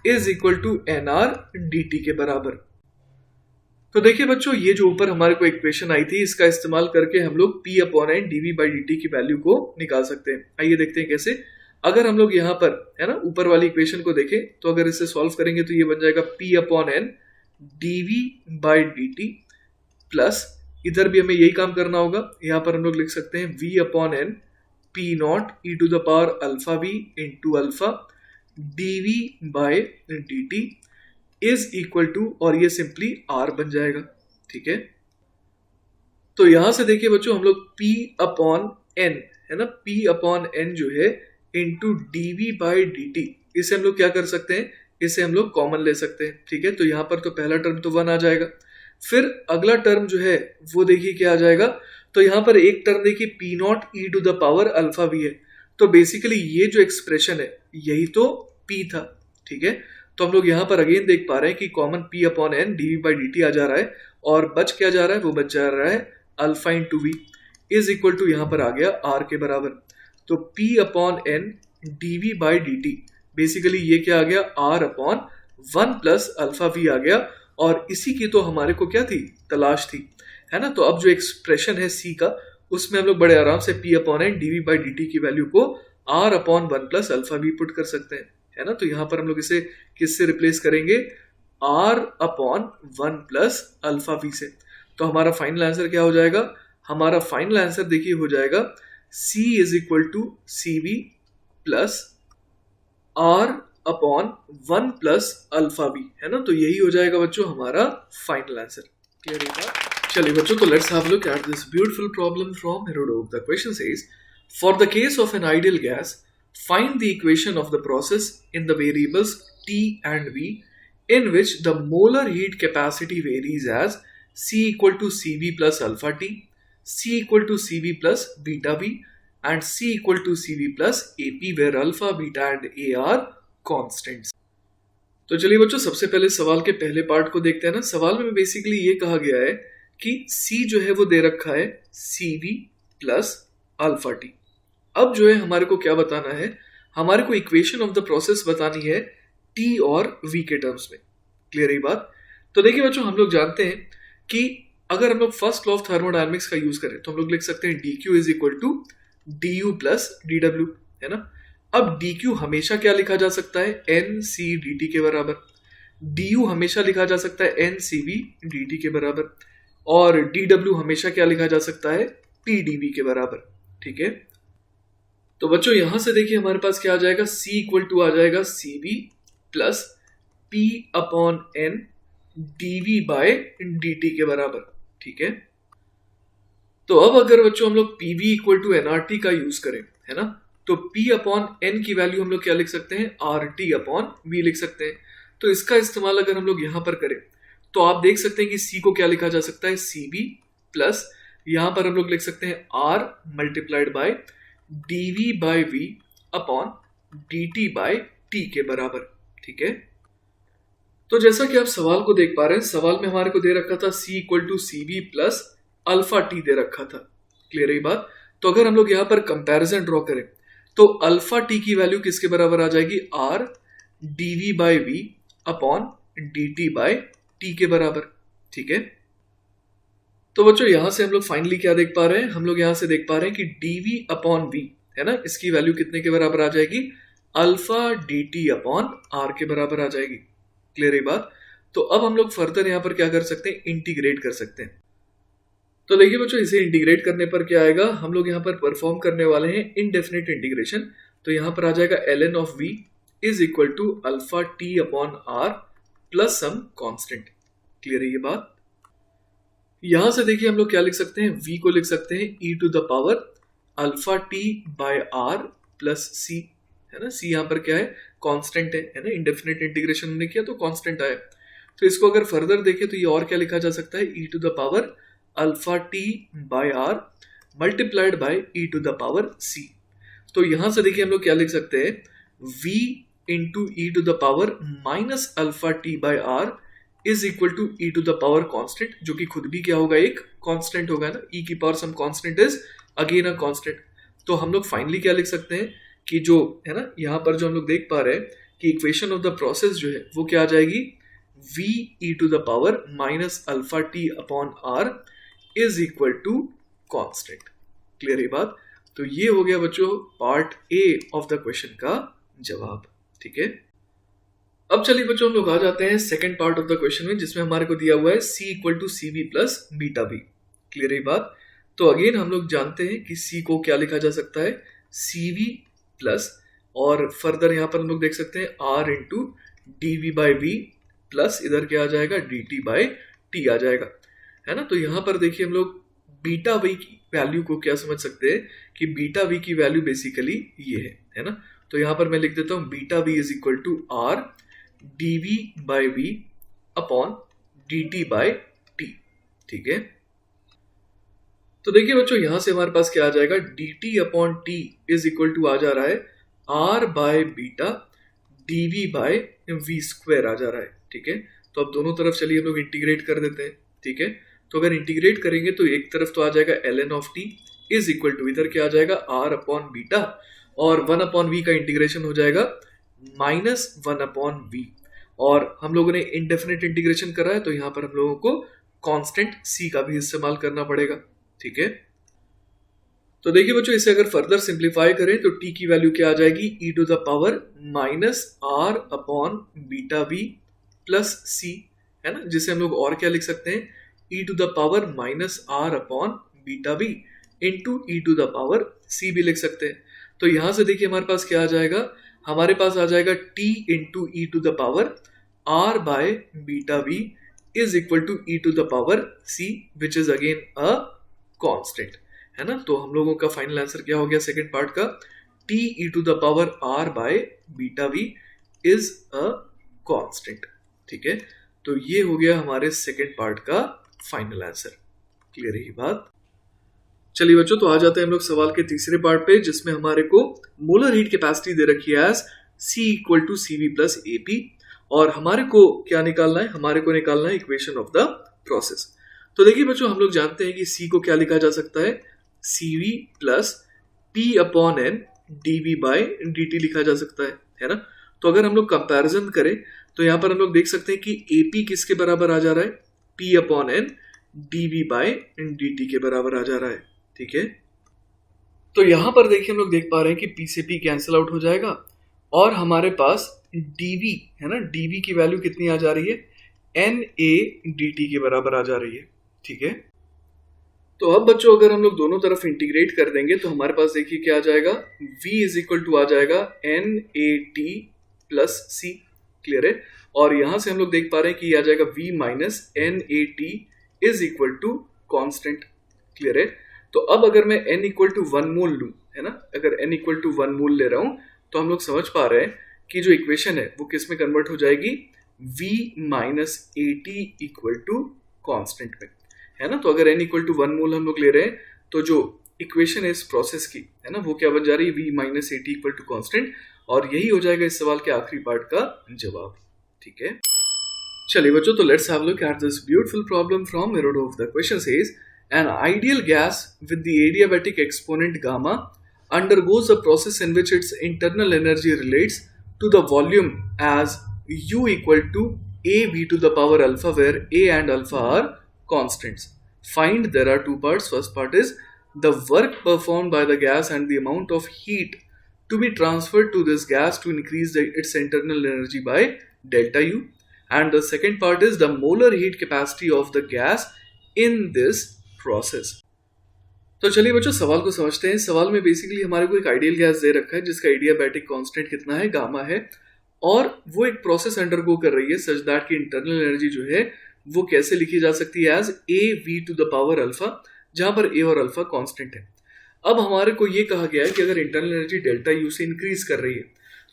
is equal to N R D T के बराबर। तो देखिए बच्चों, ये जो ऊपर हमारे को इक्वेशन आई थी, इसका इस्तेमाल करके हम लोग P upon N D V by D T की वैल्यू को निकाल सकते हैं। आइए देखते हैं कैसे। अगर हम लोग यहाँ पर है ना ऊपर वाली इक्वेशन को देखें तो अगर इसे सॉल्व करेंगे तो ये बन जाएगा P upon N D V by D T plus, इधर भी हमें यही काम करना होगा, यहाँ पर हम लोग लिख सकते हैं V upon N P naught e to the power alpha V into alpha D V by D T is equal to, और ये सिंपली R बन जाएगा। ठीक है, तो यहां से देखिए बच्चों, हम लोग P अपॉन एन है ना, P अपॉन एन जो है into D V by D T, इसे हम लोग क्या कर सकते हैं, इसे हम लोग कॉमन ले सकते हैं। ठीक है, तो यहाँ पर तो पहला टर्म तो 1 आ जाएगा, फिर अगला टर्म जो है वो देखिए क्या आ जाएगा। तो यहाँ पर एक टर्म देखिए P naught e to the power alpha V है, तो बेसिकली ये जो एक्सप्रेशन है यही तो P था। ठीक है, तो हम लोग यहाँ पर अगेन देख पा रहे हैं कि common P upon N D V by D T आ जा रहा है, और बच क्या जा रहा है, वो बच जा रहा है alpha into V is equal to, यहाँ पर आ गया R के बराबर। तो P upon N D V by D T, basically ये क्या आ गया, R upon 1 plus alpha V आ गया, और इसी की तो हमारे को क्या थी, तलाश थी, है ना। तो अब जो एक्सप्रेशन है C का, उसमें हम लोग बड़े आराम से P upon N D V by D T की वैल्यू को R upon 1 plus alpha V put कर सकते हैं, है ना। तो यहाँ पर हम लोग इसे किससे रिप्लेस करेंगे, R upon 1 plus alpha V से। तो हमारा फाइनल आंसर क्या हो जाएगा, हमारा फाइनल आंसर देखिए हो जाएगा C is equal to C V plus R upon 1 plus alpha V, है ना। तो यही हो जाएगा बच्चों हमारा फाइनल आंसर। क्लियर है बात? चलिए बच्चों, तो let's have a look at this beautiful problem from Irodov. The question says, for the case of an ideal gas, find the equation of the process in the variables T and V in which the molar heat capacity varies as C equal to Cv plus alpha T, C equal to Cv plus beta V and C equal to Cv plus AP, where alpha, beta and A are constants. तो चलिए बच्चों, सबसे पहले सवाल के पहले पार्ट को देखते हैं ना। सवाल में बेसिकली ये कहा गया है कि C जो है वो दे रखा है Cv plus alpha T। अब जो है हमारे को क्या बताना है, हमारे को इक्वेशन ऑफ द प्रोसेस बतानी है T और V के टर्म्स में। क्लियर है बात? तो देखिए बच्चों, हम लोग जानते हैं कि अगर हम लोग फर्स्ट लॉ ऑफ थर्मोडायनेमिक्स का यूज करें तो हम लोग लिख सकते हैं dq is equal to du plus dw, है ना। अब dq हमेशा क्या लिखा जा सकता है, nc dt के बराबर, du हमेशा लिखा जा सकता है ncv dt के बराबर, और dw हमेशा क्या लिखा जा सकता है, pdv के बराबर। ठीक है, तो बच्चों यहां से देखिए हमारे पास क्या आ जाएगा, C इक्वल टू आ जाएगा Cv plus P upon N dv by dt के बराबर। ठीक है, तो अब अगर बच्चों हम लोग PV इक्वल टू nRT का यूज करें, है ना, तो P अपॉन n की वैल्यू हम लोग क्या लिख सकते हैं, RT अपॉन V लिख सकते हैं। तो इसका इस्तेमाल अगर हम लोग यहां पर करें तो आप देख सकते हैं कि C को क्या लिखा जा सकता है, Cv प्लस यहां पर हम लोग लिख सकते हैं R multiplied by dv by v upon dt by t के बराबर। ठीक है, तो जैसा कि आप सवाल को देख पा रहे हैं, सवाल में हमारे को दे रखा था C equal to Cv plus alpha t दे रखा था। क्लियर है बात? तो अगर हम लोग यहाँ पर कंपैरिजन ड्रॉ करें तो अल्फा t की वैल्यू किसके बराबर आ जाएगी, R dv by v upon dt by t के बराबर। ठीक है, तो बच्चों यहां से हम लोग फाइनली क्या देख पा रहे हैं, हम लोग यहां से देख पा रहे हैं कि dv अपॉन v, है ना, इसकी वैल्यू कितने के बराबर आ जाएगी, अल्फा dt अपॉन r के बराबर आ जाएगी। क्लियर है बात? तो अब हम लोग फर्दर यहां पर क्या कर सकते हैं, इंटीग्रेट कर सकते हैं। तो देखिए बच्चों, इसे इंटीग्रेट करने पर क्या आएगा, हम लोग यहाँ पर परफॉर्म करने वाले हैं इनडेफिनेट इंटीग्रेशन। तो यहाँ पर आ जाएगा ln of v is equal to alpha t upon r plus some constant. Clear है ये बात? यहां से देखिए हम लोग क्या लिख सकते हैं, v को लिख सकते हैं e to the power alpha t by r plus c, है ना। c यहाँ पर क्या है, कांस्टेंट है ना, इंडेफिनिट इंटीग्रेशन हमने किया तो कांस्टेंट आया। तो इसको अगर फर्दर देखें तो ये और क्या लिखा जा सकता है, e to the power alpha t by r multiplied by e to the power c। तो यहां से देखिए हम लोग क्या लिख सकते हैं, v into e to the power minus alpha t by r is equal to e to the power constant, जो कि खुद भी क्या होगा, एक कांस्टेंट होगा ना, e की power some constant is again a constant. तो हम लोग फाइनली क्या लिख सकते हैं कि जो है ना, यहाँ पर जो हम लोग देख पा रहे हैं कि इक्वेशन ऑफ द प्रोसेस जो है वो क्या आ जाएगी, v e to the power minus alpha T upon R is equal to constant. Clear ये बात? तो ये हो गया बच्चों part A of the question का जवाब। ठीक है, अब चलिए बच्चों हम लोग आ जाते हैं second part of the question में, जिसमें हमारे को दिया हुआ है c equal to C B plus beta B. Clear है बात? तो अगेन हम लोग जानते हैं कि c को क्या लिखा जा सकता है, सी वी प्लस, और फर्दर यहाँ पर हम लोग देख सकते हैं r into D V by V plus इधर क्या आ जाएगा, डी टी बाई टी आ जाएगा, है ना। तो यहाँ पर देखिए हम लोग बीटा वी की वैल्यू को क्या समझ सकते हैं कि बीटा वी की वैल्यू बेसिकली ये है ना। तो यहाँ पर मैं लिख देता हूँ beta V is equal to R D V by V upon D T by T. ठीक है, तो देखिए बच्चों यहाँ से हमारे पास क्या आ जाएगा, D T upon T is equal to आ जा रहा है R by beta d V by V square आ जा रहा है। ठीक है, तो अब दोनों तरफ चलिए हम लोग इंटीग्रेट कर देते हैं। ठीक है, तो अगर इंटीग्रेट करेंगे तो एक तरफ तो आ जाएगा L N of T is equal to इधर क्या आ जाएगा आर अपॉन बीटा, और वन अपॉन वी का इंटीग्रेशन हो जाएगा माइनस वन अपॉन वी, और हम लोगों ने इनडेफिनेट इंटीग्रेशन करा है तो यहाँ पर हम लोगों को कांस्टेंट c का भी इस्तेमाल करना पड़ेगा। ठीक है, तो देखिए बच्चों इसे अगर फर्दर सिंप्लीफाई करें तो t की वैल्यू क्या आ जाएगी, e to the power minus R upon beta V plus C, है ना, जिसे हम लोग और क्या लिख सकते हैं, e to the power minus R upon beta V into e to the power C भी लिख सकते हैं। तो यहां से देखिए हमारे पास क्या आ जाएगा, हमारे पास आ जाएगा t into e to the power r by beta V is equal to e to the power c which is again a constant, है ना। तो हम लोगों का फाइनल आंसर क्या हो गया सेकंड पार्ट का, t e to the power r by beta V is a constant. ठीक है, तो ये हो गया हमारे सेकंड पार्ट का फाइनल आंसर। क्लियर है ये बात? चलिए बच्चों, तो आ जाते हैं हम लोग सवाल के तीसरे पार्ट पे, जिसमें हमारे को मोलर हीट कैपेसिटी दे रखी है as C equal to C V plus A P, और हमारे को क्या निकालना है, हमारे को निकालना है इक्वेशन ऑफ द प्रोसेस। तो देखिए बच्चों हम लोग जानते हैं कि C को क्या लिखा जा सकता है, C V plus P upon N D V by D T लिखा जा सकता है ना। तो अगर हम लोग कंपैरिजन करें तो यहाँ पर हम लोग देख सकते हैं कि ए पी किसके बराबर आ जा रहा है, P upon N D V by D T के बराबर आ जा रहा है। ठीक है, तो यहां पर देखिए हम लोग देख पा रहे हैं कि पी से पी कैंसिल आउट हो जाएगा, और हमारे पास dv है ना, dv की वैल्यू कितनी आ जा रही है, na dt के बराबर आ जा रही है। ठीक है, तो अब बच्चों अगर हम लोग दोनों तरफ इंटीग्रेट कर देंगे तो हमारे पास देखिए क्या आ जाएगा, v इज इक्वल टू आ जाएगा nat प्लस c। क्लियर है, और यहां से हम लोग देख पा रहे हैं कि आ जाएगा v minus nat is equal to constant. Clear है, तो अब अगर मैं n इक्वल टू 1 मोल लूं, है ना, अगर n इक्वल टू 1 मोल ले रहा हूं तो हम लोग समझ पा रहे हैं कि जो इक्वेशन है वो किस में कन्वर्ट हो जाएगी, v minus A T equal to constant में, है ना। तो अगर n इक्वल टू 1 मोल हम लोग ले रहे हैं तो जो इक्वेशन है इस प्रोसेस की, है ना, वो क्या बन जा रही है, v minus A T equal to constant, और यही हो जाएगा इस सवाल के आखिरी पार्ट का जवाब। ठीक है, चलिए बच्चों, तो let's have a look at this beautiful problem from Herodov। The question says an ideal gas with the adiabatic exponent gamma undergoes a process in which its internal energy relates to the volume as U equal to AV to the power alpha, where A and alpha are constants. Find, there are two parts. First part is the work performed by the gas and the amount of heat to be transferred to this gas to increase its internal energy by delta U. And the second part is the molar heat capacity of the gas in this process. तो चलिए बच्चों सवाल को समझते हैं। सवाल में बेसिकली हमारे को एक आइडियल गैस दे रखा है जिसका एडियाबैटिक कांस्टेंट कितना है, गामा है, और वो एक प्रोसेस अंडरगो कर रही है सच दैट की इंटरनल एनर्जी जो है वो कैसे लिखी जा सकती है, as A V to the power alpha, जहां पर ए और अल्फा कांस्टेंट है। अब हमारे को ये कहा गया है कि अगर इंटरनल एनर्जी डेल्टा यू से इंक्रीज कर रही है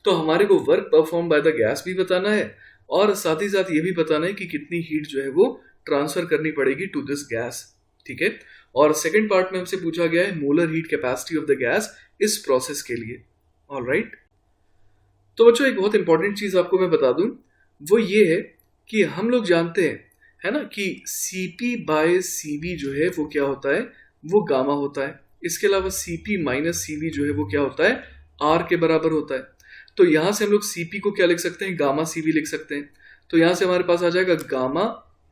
तो हमारे को work perform by the gas भी बताना है, और साथ ही साथ ये भी बताना है कि कितनी हीट जो है वो ट्रांसफर करनी पड़ेगी टू दिस गैस। ठीक है, और सेकंड पार्ट में हमसे पूछा गया है molar heat capacity of the gas इस प्रोसेस के लिए। ऑलराइट, तो बच्चों एक बहुत इंपॉर्टेंट चीज आपको मैं बता दूं, वो ये है कि हम लोग जानते हैं, है ना, कि Cp बाय Cv जो है वो क्या होता है, वो गामा होता है। इसके अलावा Cp माइनस Cv जो है वो क्या होता है, R के बराबर होता है। तो यहाँ से हम लोग Cp को क्या लिख सकते हैं, गामा Cv लिख सकते हैं। तो यहाँ से हमारे पास आ जाएगा gamma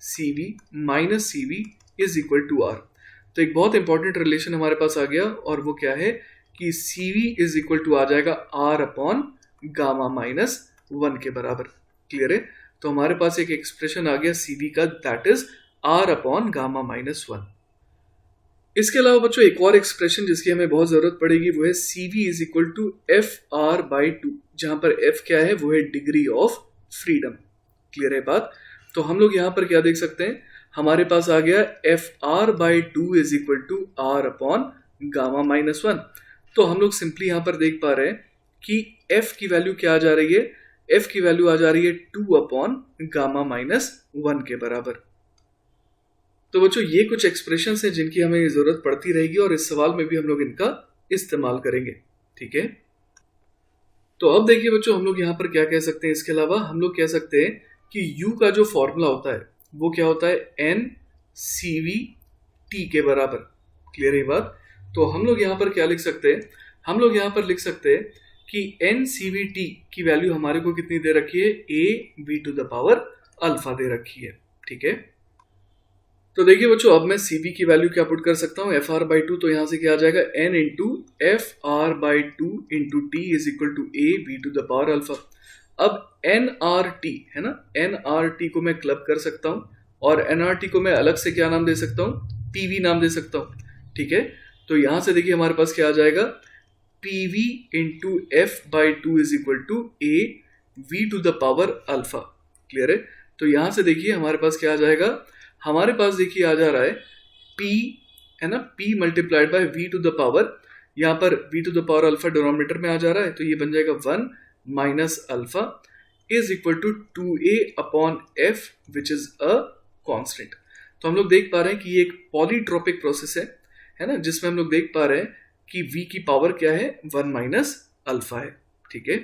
Cv minus Cv is equal to R। तो एक बहुत इंपॉर्टेंट रिलेशन हमारे पास आ गया, और वो क्या है कि Cv इज इक्वल टू आ जाएगा R अपॉन गामा माइनस 1 के बराबर। क्लियर है? तो हमारे पास एक एक्सप्रेशन आ गया Cv का, that is R upon gamma minus 1। इसके अलावा बच्चों एक और एक्सप्रेशन जिसकी हमें बहुत जरूरत पड़ेगी वो है Cv is equal to FR/2, जहां पर F क्या है, वो है डिग्री ऑफ फ्रीडम। क्लियर है बात? तो हम लोग यहाँ पर क्या देख सकते हैं, हमारे पास आ गया FR/2 is equal to R upon gamma minus 1। तो हम लोग सिंपली यहाँ पर देख पा रहे हैं कि F की वैल्यू क्या आ जा रही है, F की वैल्यू आ जा रही है 2 अपॉन गामा माइनस 1 के बराबर। तो बच्चों ये कुछ एक्सप्रेशंस हैं जिनकी हमें जरूरत पड़ती रहेगी, और इस सवाल में भी हम लोग इनका इस्तेमाल करेंगे। ठीक है, तो अब देखिए बच्चों हम लोग यहाँ पर क्या कह सकते हैं। इसके अलावा हम लोग कह सकते हैं कि U का जो फॉर्मूला होता है वो क्या होता है, NCV/T के बराबर। क्लियर है बात? तो हम लोग यहाँ पर क्या लिख सकते हैं, हम लोग यहाँ पर लिख सकते हैं कि NCV/T की वैल्यू हमारे को कितनी दे रखी है, AV⁴ दे रखी है। ठीक है, तो देखिए बच्चों अब मैं Cv की वैल्यू क्या पुट कर सकता हूँ, FR/2। तो यहाँ से क्या आ जाएगा, N into FR/2 into T is equal to AV⁴ अब nRT है ना, nRT को मैं क्लब कर सकता हूँ, और nRT को मैं अलग से क्या नाम दे सकता हूँ, PV नाम दे सकता हूँ। ठीक है, तो यहाँ से देखिए हमारे पास क्या आ जाएगा, PV into F/2 is equal to AV⁴. Clear है? तो यहाँ से देखिए हमारे पास क्या आ जाएगा, हमारे पास देखिए आ जा रहा है P है ना, P मल्टीप्लाइड बाय V⁴, यहाँ पर V⁴ डिनोमिनेटर में आ जा रहा है, तो ये बन जाएगा 1 minus alpha is equal to 2A upon F which is a constant. तो हम लोग देख पा रहे हैं कि ये एक पॉलीट्रोपिक प्रोसेस है ना, जिसमें हम लोग देख पा रहे हैं कि V की पावर क्या है, 1 माइनस अल्फा है। ठीक है,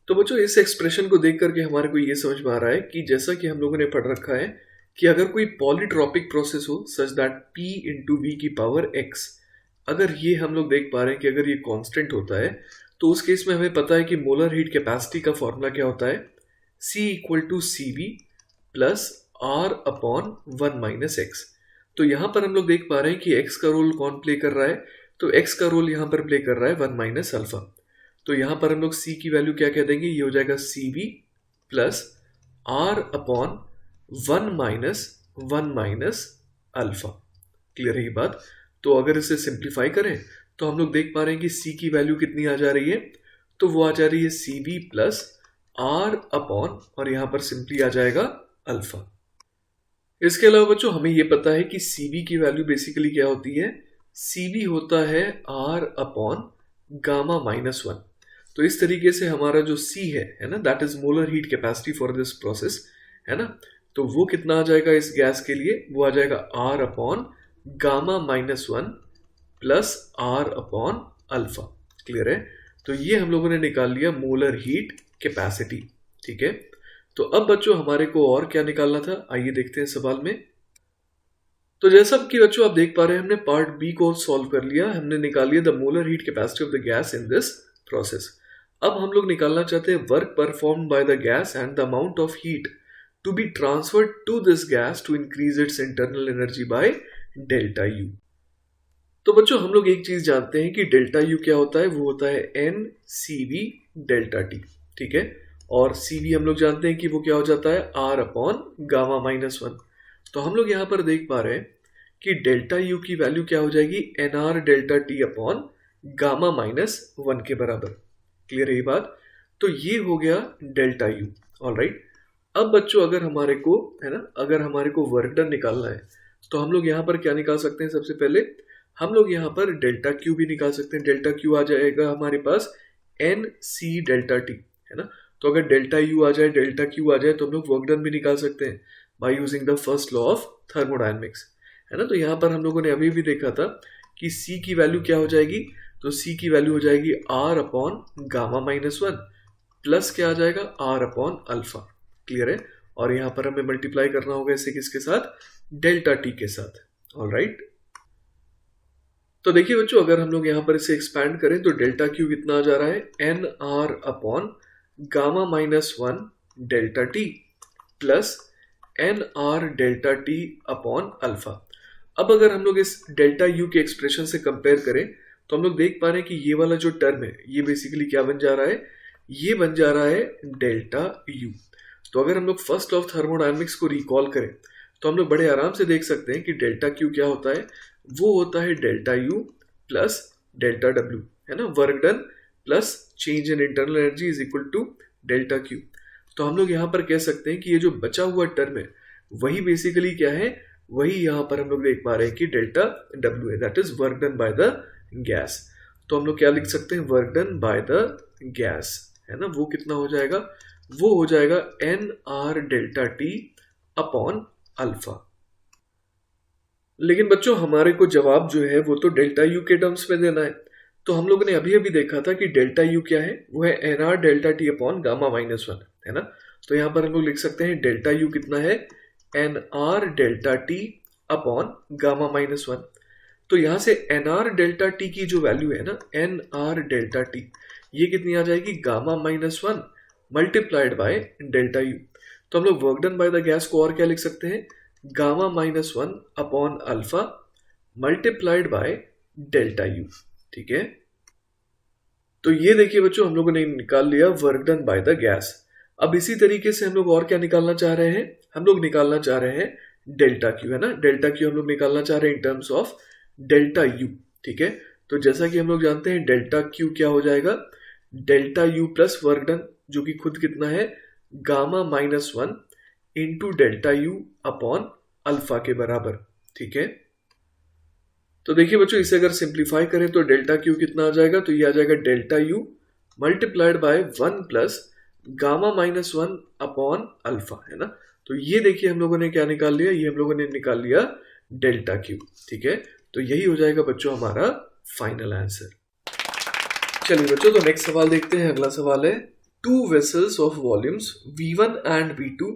तो बच्चों इस एक्सप्रेशन को देख करके हमारे को ये समझ में आ रहा है कि जैसा कि हम लोगों ने पढ़ रखा है कि अगर कोई पॉलीट्रोपिक प्रोसेस हो such that P into V की पावर x, अगर ये हम लोग देख पा रहे हैं कि अगर ये कांस्टेंट होता है, तो उस केस में हमें पता है कि मोलर हीट कैपेसिटी का फॉर्मूला क्या होता है, C equal to CV plus R upon 1 minus x. तो यहाँ पर हम लोग देख पा रहे हैं कि x का रोल कौन प्ले कर रहा है, तो x का रोल यहाँ पर प्ले कर रहा है 1 माइनस अल्फा। तो यहाँ पर हम लोग C की वैल्यू क्या कह देंगे, ये हो जाएगा CV plus R upon 1 minus alpha. Clear है ये बात? तो अगर इसे सिंप्लीफाई करें तो हम लोग देख पा रहे हैं कि C की वैल्यू कितनी आ जा रही है, तो वो आ जा रही है CV प्लस R अपॉन, और यहाँ पर सिंपली आ जाएगा अल्फा। इसके अलावा बच्चों हमें ये पता है कि CV की वैल्यू बेसिकली क्या होती है, CV होता है R अपॉन गामा माइनस 1। तो इस तरीके से हमारा जो C है ना, that is molar heat capacity for this process है ना, तो वो कितना आ जाएगा इस गैस के लिए, वो आ जाएगा R upon gamma minus 1 plus R upon alpha. Clear है? तो ये हम लोगों ने निकाल लिया मोलर हीट कैपेसिटी। ठीक है, तो अब बच्चों हमारे को और क्या निकालना था, आइए देखते हैं सवाल में। तो जैसा कि बच्चों आप देख पा रहे हैं हमने पार्ट बी को सॉल्व कर लिया, हमने निकाल लिया the molar heat capacity of the gas in this process. अब हम लोग निकालना चाहते हैं work performed by the gas and the amount of heat to be transferred to this gas to increase its internal energy by delta U। तो बच्चों हम लोग एक चीज जानते हैं कि डेल्टा U क्या होता है, वो होता है NCV डेल्टा T। ठीक है, और CV हम लोग जानते हैं कि वो क्या हो जाता है, R अपॉन गामा माइनस 1। तो हम लोग यहाँ पर देख पा रहे हैं कि डेल्टा U की वैल्यू क्या हो जाएगी, NR delta T upon gamma minus 1 के बराबर। क्लियर है ये बात? तो ये हो गया डेल्टा U। ऑलराइट, अब बच्चों अगर हमारे को है ना, अगर हमारे को वर्क डन निकालना है तो हम लोग यहाँ पर क्या निकाल सकते हैं, सबसे पहले हम लोग यहाँ पर डेल्टा क्यू भी निकाल सकते हैं। डेल्टा क्यू आ जाएगा हमारे पास NC डेल्टा T है ना, तो अगर डेल्टा U आ जाए, डेल्टा क्यू आ जाए, तो हम लोग वर्क डन भी निकाल सकते हैं by using the first law of thermodynamics है ना। तो यहाँ पर हम लोगों ने अभी भी देखा था कि C की वैल्यू क्या हो जाएगी, तो C की वैल्यू हो जाएगी R upon gamma minus 1 plus क्या आ जाएगा, R अपॉन अल्फा। क्लियर है? और यहाँ पर हमें मल्टीप्लाई करना होगा इसे किसके साथ, डेल्टा T के साथ। ऑलराइट, तो देखिए बच्चों, अगर हम लोग यहाँ पर इसे एक्सपैंड करें तो डेल्टा क्यू कितना आ जा रहा है, N R upon gamma minus one delta T plus N R delta T upon alpha. अब अगर हम लोग इस डेल्टा यू के एक्सप्रेशन से कंपेयर करें तो हम लोग देख पा रहे हैं कि ये वाला जो टर्म है ये बेसिकली क्या बन जा रहा है, ये बन जा रहा है डेल्टा यू। तो अगर हम लोग फर्स्ट ऑफ थर्मोडायनेमिक्स को रिकॉल करें तो हम लोग बड़े आराम से देख सकते हैं कि डेल्टा क्यू क्या होता है, वो होता है delta U plus delta W, है ना, work done plus change in internal energy is equal to delta Q. तो हम लोग यहाँ पर कह सकते हैं कि ये जो बचा हुआ टर्म है वही बेसिकली क्या है, वही यहाँ पर हम लोग देख पा रहे हैं कि डेल्टा डब्ल्यू है, that is work done by the gas. तो हम लोग क्या लिख सकते हैं, work done by the gas, है ना, वो कितना हो जाएगा, वो हो जाएगा N R delta T upon alpha. लेकिन बच्चों हमारे को जवाब जो है वो तो डेल्टा यू के टर्म्स में देना है। तो हम लोगों ने अभी अभी देखा था कि डेल्टा यू क्या है, वो है N R delta T upon gamma minus one, है ना। तो यहाँ पर हम लोग लिख सकते हैं डेल्टा यू कितना है, N R delta T upon gamma minus one. तो यहाँ से एन आर डेल्टा टी की जो वैल्यू है ना, एन आर डेल्टा टी, ये कितनी आ जाएगी, gamma minus one multiplied by delta U. तो हम लोग work done by the gas को और क्या लिख सकते हैं, gamma minus one upon alpha multiplied by delta U, ठीक है। तो ये देखिए बच्चों, हम लोगों ने निकाल लिया work done by the gas. अब इसी तरीके से हम लोग और क्या निकालना चाह रहे हैं, हम लोग निकालना चाह रहे हैं डेल्टा क्यू, है ना। डेल्टा क्यू हम लोग निकालना चाह रहे हैं in terms of delta U, ठीक है। तो जैसा कि हम लोग जानते हैं डेल्टा क्यू क्या हो जाएगा, delta U plus work done, जो कि खुद कितना है, gamma minus one into delta U upon alpha के बराबर, ठीक है। तो देखिए बच्चों, इसे अगर सिंप्लीफाई करें तो डेल्टा क्यू कितना आ जाएगा, तो ये आ जाएगा delta U multiplied by one plus gamma minus one upon alpha, है ना। तो ये देखिए हम लोगों ने क्या निकाल लिया, ये हम लोगों ने निकाल लिया डेल्टा क्यू, ठीक है। तो यही हो जाएगा बच्चों हमारा फाइनल आंसर। चलिए बच्चों, तो नेक्स्ट सवाल देखते हैं। अगला सवाल है, two vessels of volumes V1 and V2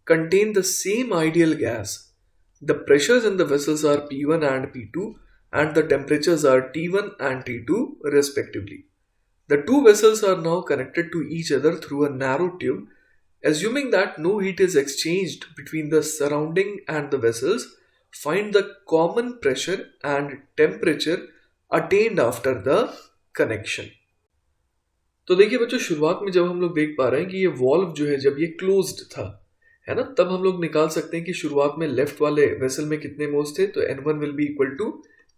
contain the same ideal gas. The pressures in the vessels are P1 and P2 and the temperatures are T1 and T2 respectively. The two vessels are now connected to each other through a narrow tube. Assuming that no heat is exchanged between the surrounding and the vessels, find the common pressure and temperature attained after the connection. तो देखिए बच्चों, शुरुआत में जब हम लोग देख पा रहे हैं कि ये वॉल्व जो है जब ये क्लोज्ड था, है ना, तब हम लोग निकाल सकते हैं कि शुरुआत में लेफ्ट वाले वेसल में कितने मोल्स थे। तो N1 will be equal to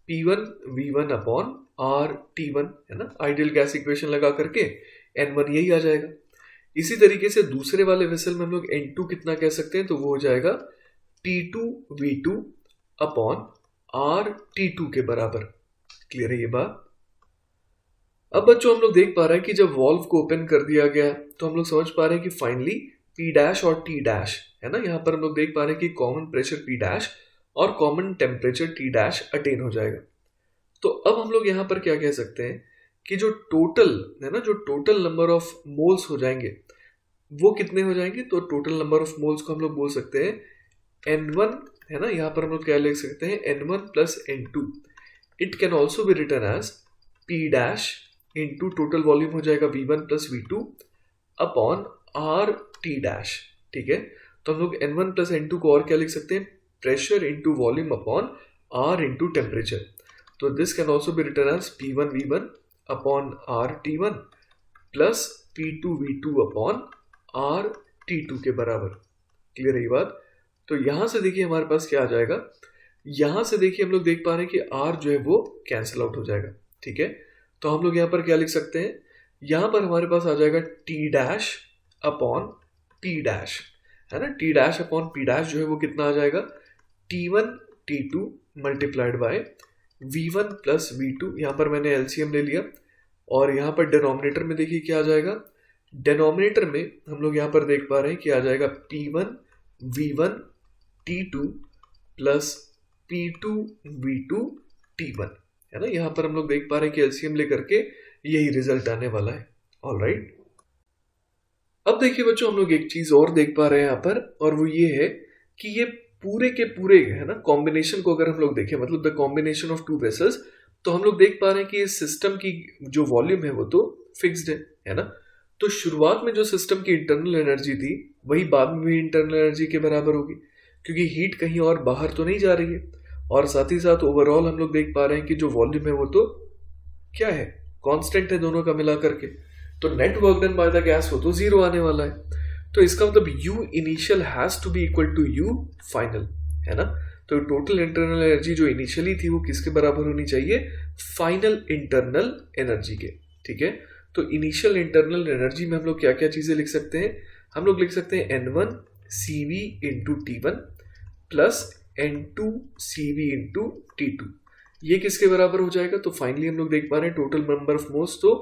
P1 V1 upon R T1, है ना, आइडियल गैस इक्वेशन लगा करके N1 यही आ जाएगा। इसी तरीके से दूसरे वाले वेसल में हम लोग N2 कितना कह सकते हैं, तो वो हो जाएगा T2 V2 upon R T2 के बराबर। क्लियर है ये बात। अब बच्चों हम लोग देख पा रहे हैं कि जब वॉल्व को ओपन कर दिया गया तो हम लोग समझ पा रहे हैं कि फाइनली P डैश और T डैश, है ना, यहाँ पर हम लोग देख पा रहे हैं कि कॉमन प्रेशर P डैश और common temperature T dash attain हो जाएगा। तो अब हम लोग यहाँ पर क्या कह सकते हैं कि जो टोटल है ना, जो टोटल नंबर ऑफ मोल्स हो जाएंगे वो कितने हो जाएंगे। तो टोटल नंबर ऑफ मोल्स को हम लोग बोल सकते हैं N1, है ना, यहाँ पर हम लोग क्या लिख सकते हैं, N1 plus N2। It can also be written as P dash into total volume हो जाएगा V1 plus V2 upon R T dash, ठीक है। तो हम लोग N1 प्लस N2 को और क्या लिख सकते हैं, pressure into volume upon R into temperature. तो this can also be written as P1 V1 upon R T1 plus P2 V2 upon R T2 के बराबर। क्लियर है ये बात। तो यहां से देखिए हमारे पास क्या आ जाएगा, यहां से देखिए हम लोग देख पा रहे हैं कि R जो है वो कैंसिल आउट हो जाएगा, ठीक है। तो हम लोग यहाँ पर क्या लिख सकते हैं, यहाँ पर हमारे पास आ जाएगा T dash upon P dash, है ना। T dash upon P dash जो है वो कितना आ जाएगा, T1 T2 multiplied by V1 plus V2। यहाँ पर मैंने LCM ले लिया और यहाँ पर डिनोमिनेटर में देखिए क्या आ जाएगा, डिनोमिनेटर में हम लोग यहाँ पर देख पा रहे हैं कि आ जाएगा P1 V1 T2 plus P2 V2 T1, है ना। यहाँ पर हम लोग देख पा रहे हैं कि एलसीएम लेकर के यही रिजल्ट आने वाला है। ऑलराइट, अब देखिए बच्चों हम लोग एक चीज और देख पा रहे हैं यहाँ पर, और वो ये है कि ये पूरे के पूरे, है ना, कॉम्बिनेशन को अगर हम लोग देखें, मतलब the combination of two vessels, तो हम लोग देख पा रहे हैं कि इस सिस्टम की जो वॉल्यूम है वो तो फिक्स्ड है ना। तो शुरुआत में जो सिस्टम की इंटरनल एनर्जी थी वही बाद में भी इंटरनल एनर्जी के बराबर होगी, क्योंकि हीट कहीं और बाहर तो नहीं जा रही है। और साथ ही साथ ओवरऑल हम लोग देख पा रहे हैं कि जो वॉल्यूम है वो तो क्या है, कांस्टेंट है दोनों का मिला करके। तो net work done by the gas वो तो जीरो आने वाला है। तो इसका मतलब U initial has to be equal to U final, है ना। तो टोटल इंटरनल एनर्जी जो इनिशियली थी वो किसके बराबर होनी चाहिए, फाइनल इंटरनल एनर्जी के। ठीक है, तो इनिशियल इंटरनल एनर्जी में हम लोग क्या क्या चीजें लिख सकते हैं, हम लोग लिख सकते हैं N1 CV into T1 plus N2 CV into T2। ये किसके बराबर हो जाएगा, तो फाइनली हम लोग देख पा रहे हैं टोटल नंबर ऑफ मोल्स तो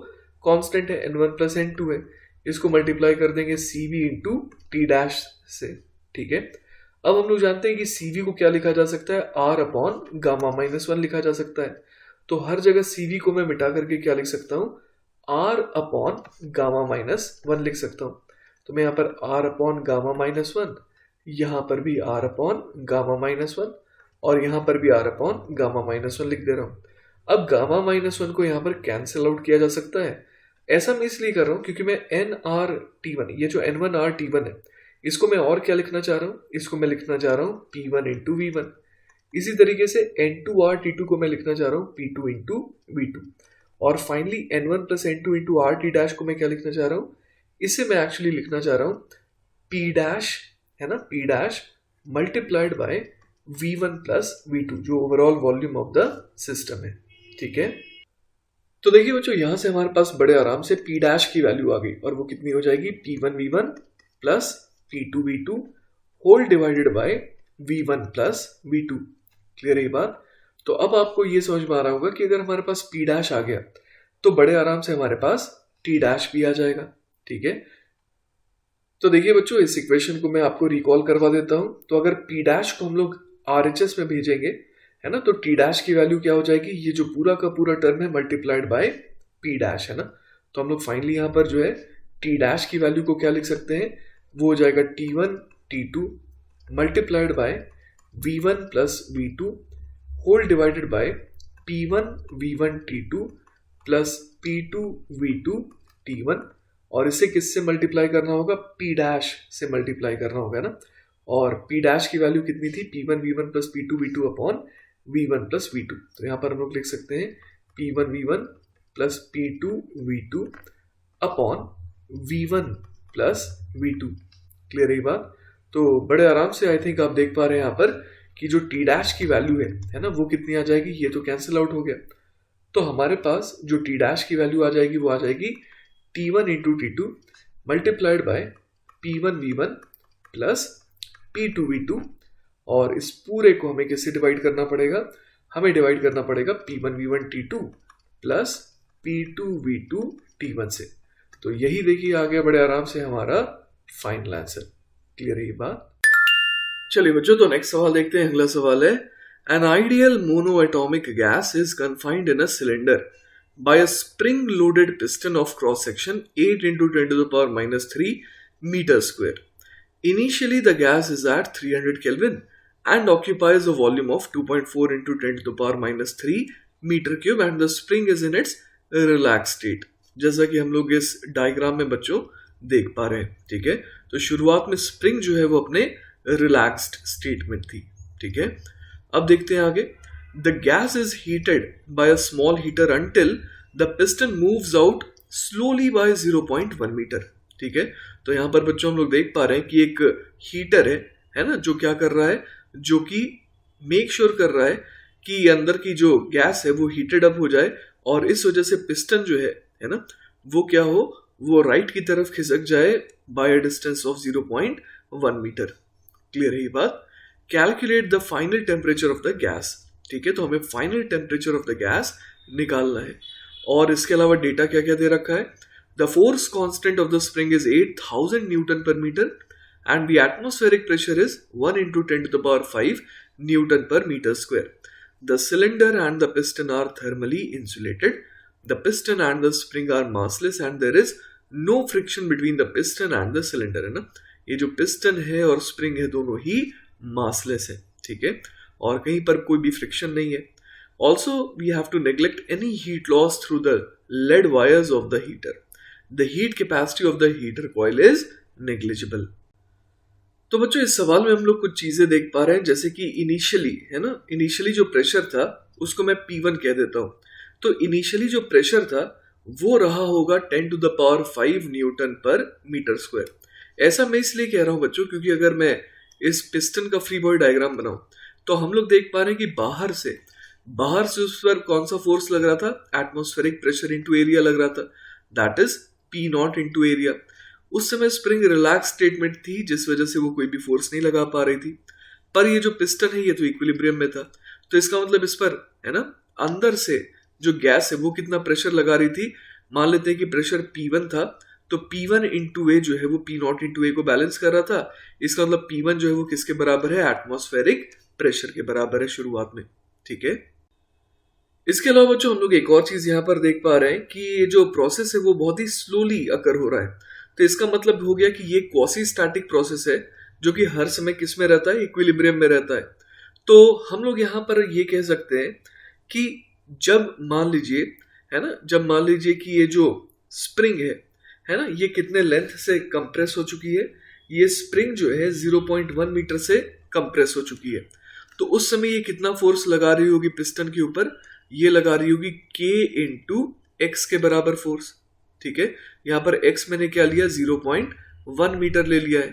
कांस्टेंट है N1 प्लस N2 है, इसको मल्टीप्लाई कर देंगे CV इंटू T डैश से। ठीक है, अब हम लोग जानते हैं कि CV को क्या लिखा जा सकता है, R अपॉन गामा माइनस 1 लिखा जा सकता है। तो हर जगह CV को मैं मिटा करके क्या लिख सकता हूँ, R अपॉन गामा माइनस 1 लिख सकता हूँ। तो मैं यहाँ पर R अपॉन गामा माइनस 1, यहाँ पर भी R अपॉन गामा माइनस 1 और यहाँ पर भी R अपॉन गामा माइनस 1 लिख दे रहा हूँ। अब गामा माइनस 1 को यहाँ पर कैंसिल आउट किया जा सकता है। ऐसा मैं इसलिए कर रहा हूँ क्योंकि मैं NRT1, ये जो N1RT1 है, इसको मैं और क्या लिखना चाह रहा हूँ, इसको मैं लिखना चाह रहा हूँ P1 इंटू V1। इसी तरीके से N2RT2 को मैं लिखना चाह रहा हूँ P2 इंटू V2। और finally N1 plus N2 into RT dash को मैं क्या लिखना चाह रहा हूँ, इसे मैं एक्चुअली लिखना चाह रहा हूँ P डैश, है ना, P dash multiplied by V1 plus V2 जो overall volume of the system है। ठीक है, तो देखिए बच्चों यहाँ से हमारे पास बड़े आराम से P डैश की वैल्यू आ गई और वो कितनी हो जाएगी, P1 V1 plus P2 V2 whole divided by V1 plus V2। Clear है ये बात। तो अब आपको ये समझ में आ रहा होगा कि अगर हमारे पास P डैश आ गया तो बड़े आराम से हमारे पास T डैश भी आ जाएगा। ठीक है, तो देखिए बच्चों इस इक्वेशन को मैं आपको रिकॉल करवा देता हूं। तो अगर P डैश को हम लोग RHS में भेजेंगे, है ना, तो T डैश की वैल्यू क्या हो जाएगी, ये जो पूरा का पूरा टर्म है मल्टीप्लाइड बाय P डैश, है ना। तो हम लोग फाइनली यहाँ पर जो है T डैश की वैल्यू को क्या लिख सकते हैं, वो हो जाएगा T1 T2 multiplied by V1 plus V2 whole divided by P1 V1 T2 plus P2 V2 T1। और इसे किससे मल्टीप्लाई करना होगा, P डैश से मल्टीप्लाई करना होगा ना। और P डैश की वैल्यू कितनी थी, P1 V1 plus P2 V2 upon V1 plus V2। तो यहाँ पर हम लोग लिख सकते हैं P1 V1 plus P2 V2 upon V1 plus V2। Clear है बात। तो बड़े आराम से आई थिंक आप देख पा रहे हैं यहाँ पर कि जो T डैश की वैल्यू है ना, वो कितनी आ जाएगी, ये तो कैंसिल आउट हो गया। तो हमारे पास जो T डैश की वैल्यू आ जाएगी वो आ जाएगी T1 into T2 multiplied bye P1 V1 plus P2 V2। और इस पूरे को हमें किससे डिवाइड करना पड़ेगा, हमें डिवाइड करना पड़ेगा P1 V1 T2 plus P2 V2 T1 से। तो यही देखिए आ गया बड़े आराम से हमारा फाइनल आंसर। क्लियर है ये बात। चलिए बच्चों, तो नेक्स्ट सवाल देखते हैं। अगला सवाल है, an ideal monoatomic gas is confined in a cylinder by a spring-loaded piston of cross-section 8 into 10 to the power minus 3 meter square. Initially, the gas is at 300 Kelvin and occupies a volume of 2.4 into 10 to the power minus 3 meter cube and the spring is in its relaxed state. जैसा कि हम लोग इस डायग्राम में बच्चों देख पा रहे हैं। ठीक है, तो शुरुआत में स्प्रिंग जो है वो अपने रिलैक्स्ड स्टेट में थी। ठीक है, अब देखते हैं आगे। The gas is heated by a small heater until the piston moves out slowly by 0.1 meter. ठीक है, तो यहाँ पर बच्चों हम लोग देख पा रहे हैं कि एक हीटर है ना, जो क्या कर रहा है, जो कि मेक श्योर कर रहा है कि अंदर की जो गैस है वो हीटेड अप हो जाए और इस वजह से पिस्टन जो है ना, वो क्या हो, वो राइट की तरफ खिसक जाए by a distance of 0.1 metre. Clear है ये बात। Calculate the final temperature of the gas. ठीक है, तो हमें final temperature of the gas निकालना है। और इसके अलावा डेटा क्या क्या दे रखा है, the force constant of the spring is 8000 newton per metre and the atmospheric pressure is 1 into 10 to the power 5 newton per metre square. The cylinder and the piston are thermally insulated. The piston and the spring are massless and there is no friction between the piston and the cylinder. है ना, ये जो पिस्टन है और स्प्रिंग है दोनों ही मासलेस है। ठीक है, और कहीं पर कोई भी फ्रिक्शन नहीं है। Also, we have to neglect any heat loss through the lead wires of the heater. The heat capacity of the heater coil is negligible. तो बच्चों इस सवाल में हम लोग कुछ चीजें देख पा रहे हैं, जैसे कि इनिशियली है ना, इनिशियली जो प्रेशर था उसको मैं P1 कह देता हूं। तो इनिशियली जो प्रेशर था वो रहा होगा 10 to the power 5 newton per metre square. ऐसा मैं इसलिए कह रहा हूं बच्चों क्योंकि अगर मैं इस पिस्टन का फ्री बॉडी डायग्राम बनाऊं तो हम लोग देख पा रहे हैं कि बाहर से उस पर कौन सा फोर्स लग रहा था, एटमॉस्फेरिक प्रेशर इंटू एरिया लग रहा था, that is P not into area. उस समय स्प्रिंग रिलैक्स स्टेटमेंट थी जिस वजह से वो कोई भी फोर्स नहीं लगा पा रही थी, पर ये जो पिस्टन है ये तो इक्विलिब्रियम में था। तो इसका मतलब इस पर है ना, अंदर से जो गैस है वो कितना प्रेशर लगा रही थी। मान लेते हैं कि प्रेशर P1 था, तो P1 इंटू ए जो है वो P नॉट इंटू ए को बैलेंस कर रहा था। इसका मतलब P1 जो है वो किसके बराबर है, एटमॉस्फेरिक प्रेशर के बराबर है शुरुआत में। ठीक है, इसके अलावा बच्चों हम लोग एक और चीज यहाँ पर देख पा रहे हैं कि ये जो प्रोसेस है वो बहुत ही स्लोली अकर हो रहा है। तो इसका मतलब हो गया कि ये क्वासी स्टैटिक प्रोसेस है जो कि हर समय किस में रहता है, इक्विलिब्रियम में रहता है। तो हम लोग यहाँ पर ये कह सकते हैं कि जब मान लीजिए है ना, जब मान लीजिए कि ये जो स्प्रिंग है ना, ये कितने लेंथ से कंप्रेस हो चुकी है, ये स्प्रिंग जो है 0.1 मीटर से कंप्रेस हो चुकी है। तो उस समय ये कितना फोर्स लगा रही होगी पिस्टन के ऊपर, ये लगा रही होगी K इंटू एक्स के बराबर फोर्स। ठीक है, यहां पर x मैंने क्या लिया, 0.1 मीटर ले लिया है।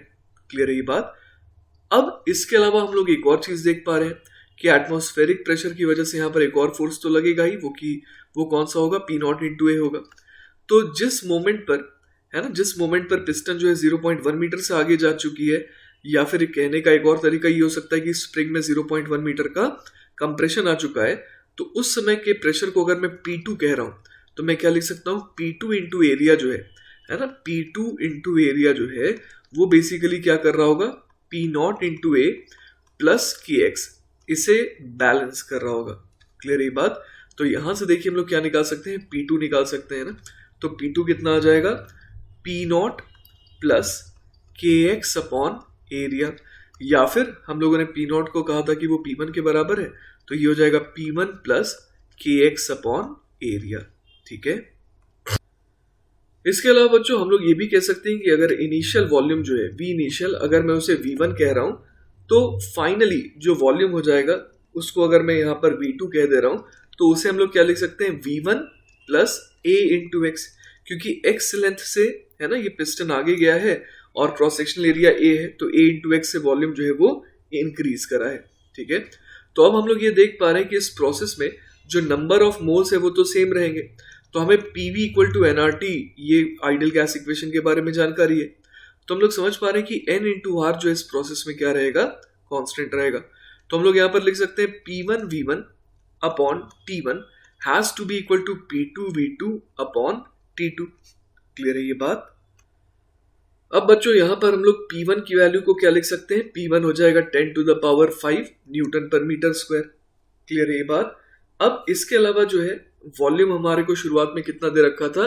क्लियर है ये बात। अब इसके अलावा हम लोग एक और चीज देख पा रहे हैं कि एटमॉस्फेरिक प्रेशर की वजह से यहां पर एक और फोर्स तो लगेगा ही, वो कौन सा होगा, P नॉट इंटू ए होगा। तो जिस मोमेंट पर है ना, जिस मोमेंट पर पिस्टन जो है 0.1 मीटर से आगे जा चुकी है, या फिर कहने का एक और तरीका ये हो सकता है कि स्प्रिंग में 0.1 मीटर का कंप्रेशन आ चुका है, तो उस समय के प्रेशर को अगर मैं P2 कह रहा हूं तो मैं क्या लिख सकता हूं, P2 इंटू एरिया जो है ना, P2 इंटू एरिया जो है वो बेसिकली क्या कर रहा होगा, P not into A plus KX, इसे बैलेंस कर रहा होगा। क्लियर है ये बात। तो यहां से देखिए हम लोग क्या निकाल सकते हैं, P2 निकाल सकते हैं ना। तो P2 कितना आ जाएगा, P not plus KX upon area, या फिर हम लोगों ने P नॉट को कहा था कि वो P1 के बराबर है, तो ये हो जाएगा P1 plus KX upon area. ठीक है, इसके अलावा बच्चों हम लोग ये भी कह सकते हैं कि अगर इनिशियल वॉल्यूम जो है V इनिशियल, अगर मैं उसे V1 कह रहा हूं तो फाइनली जो वॉल्यूम हो जाएगा उसको अगर मैं यहाँ पर V2 कह दे रहा हूं तो उसे हम लोग क्या लिख सकते हैं, V1 plus A into x, क्योंकि X लेंथ से है ना ये पिस्टन आगे गया है और क्रॉस सेक्शनल एरिया A है, तो A इंटू एक्स से वॉल्यूम जो है वो इंक्रीज करा है। ठीक है, तो अब हम लोग ये देख पा रहे हैं कि इस प्रोसेस में जो नंबर ऑफ मोल्स है वो तो सेम रहेंगे। तो हमें PV इक्वल टू nRT, ये आइडियल गैस इक्वेशन के बारे में जानकारी है। तो हम लोग समझ पा रहे हैं कि N इंटू आर जो इस प्रोसेस में क्या रहेगा, कांस्टेंट रहेगा। तो हम लोग यहाँ पर लिख सकते हैं P1 V1 upon T1 has to be equal to P2 V2 upon T2। Clear है ये बात। अब बच्चों यहाँ पर हम लोग P1 की वैल्यू को क्या लिख सकते हैं, P1 हो जाएगा 10 to the power 5 newton per metre square. Clear है ये बात। अब इसके अलावा जो है वॉल्यूम हमारे को शुरुआत में कितना दे रखा था,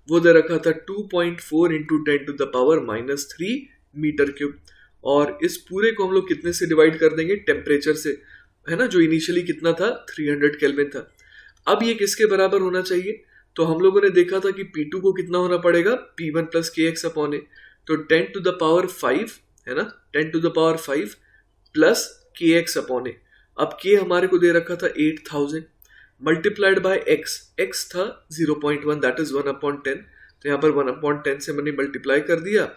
वो दे रखा था 2.4 into 10 to the power -3 metre cube. और इस पूरे को हम लोग कितने से डिवाइड कर देंगे, टेम्परेचर से, है ना, जो इनिशियली कितना था 300 केल्विन था। अब ये किसके बराबर होना चाहिए, तो हम लोगों ने देखा था कि P2 को कितना होना पड़ेगा, P1 प्लस KX अपॉन ए। तो 10 टू द पावर 5 है ना, 10 to the power 5 plus KX upon A. अब K हमारे को दे रखा था 8000 मल्टीप्लाइड बाय x था 0.1, दैट इज 1/10। तो यहाँ पर 1/10 से मैंने मल्टीप्लाई कर दिया,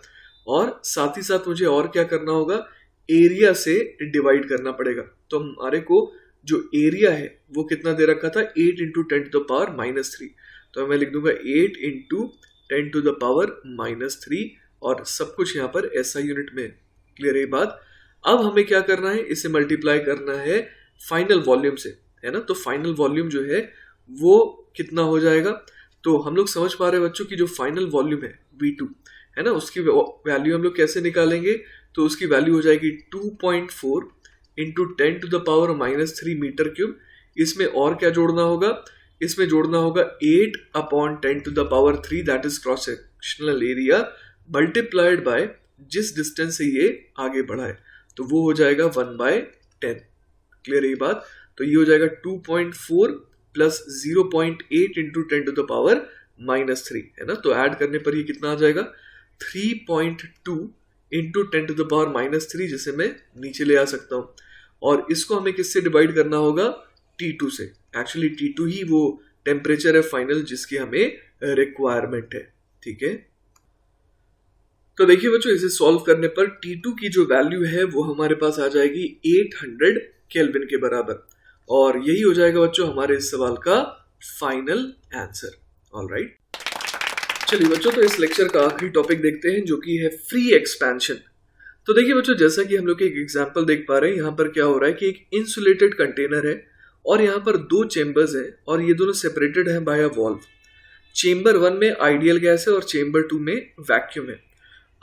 और साथ ही साथ मुझे और क्या करना होगा, एरिया से डिवाइड करना पड़ेगा। तो हमारे को जो एरिया है वो कितना दे रखा था, 8 इंटू 10 टू द पावर -3। तो मैं लिख दूंगा 8 इंटू 10 टू द पावर -3, और सब कुछ यहाँ पर SI यूनिट में। क्लियर है बात। अब हमें क्या करना है, इसे मल्टीप्लाई करना है फाइनल वॉल्यूम से, है ना। तो फाइनल वॉल्यूम जो है वो कितना हो जाएगा, तो हम लोग समझ पा रहे हैं बच्चों की जो फाइनल वॉल्यूम है V2 है ना, उसकी वैल्यू हम लोग कैसे निकालेंगे, तो उसकी वैल्यू हो जाएगी 2.4 into 10 to the power -3 metre cube. इसमें और क्या जोड़ना होगा, इसमें जोड़ना होगा 8 upon 10 to the power 3, that is cross sectional area, multiplied by जिस डिस्टेंस से ये आगे बढ़ा है, तो वो हो जाएगा 1/10। क्लियर है ये बात। तो ये हो जाएगा 2.4 प्लस 0.8 इंटू 10⁻³ है ना। तो ऐड करने पर ये कितना आ जाएगा 3.2 इंटू 10⁻³ जिसे मैं नीचे ले आ सकता हूँ। और इसको हमें किससे डिवाइड करना होगा T2 से। एक्चुअली T2 ही वो टेम्परेचर है फाइनल जिसकी हमें रिक्वायरमेंट है। ठीक है, तो देखिए बच्चों इसे सॉल्व करने पर T2 की जो वैल्यू है वो हमारे पास आ जाएगी 800 केल्विन के बराबर, और यही हो जाएगा बच्चों हमारे इस सवाल का फाइनल आंसर। ऑलराइट, चलिए बच्चों तो इस लेक्चर का आखिरी टॉपिक देखते हैं जो कि है फ्री एक्सपेंशन। तो देखिए बच्चों जैसा कि हम लोग एक एग्जांपल देख पा रहे हैं, यहाँ पर क्या हो रहा है कि एक इंसुलेटेड कंटेनर है और यहाँ पर दो चेंबर्स हैं और ये दोनों सेपरेटेड हैं बाय अ वॉल्व। चेंबर 1 में आइडियल गैस है और चेंबर 2 में वैक्यूम है।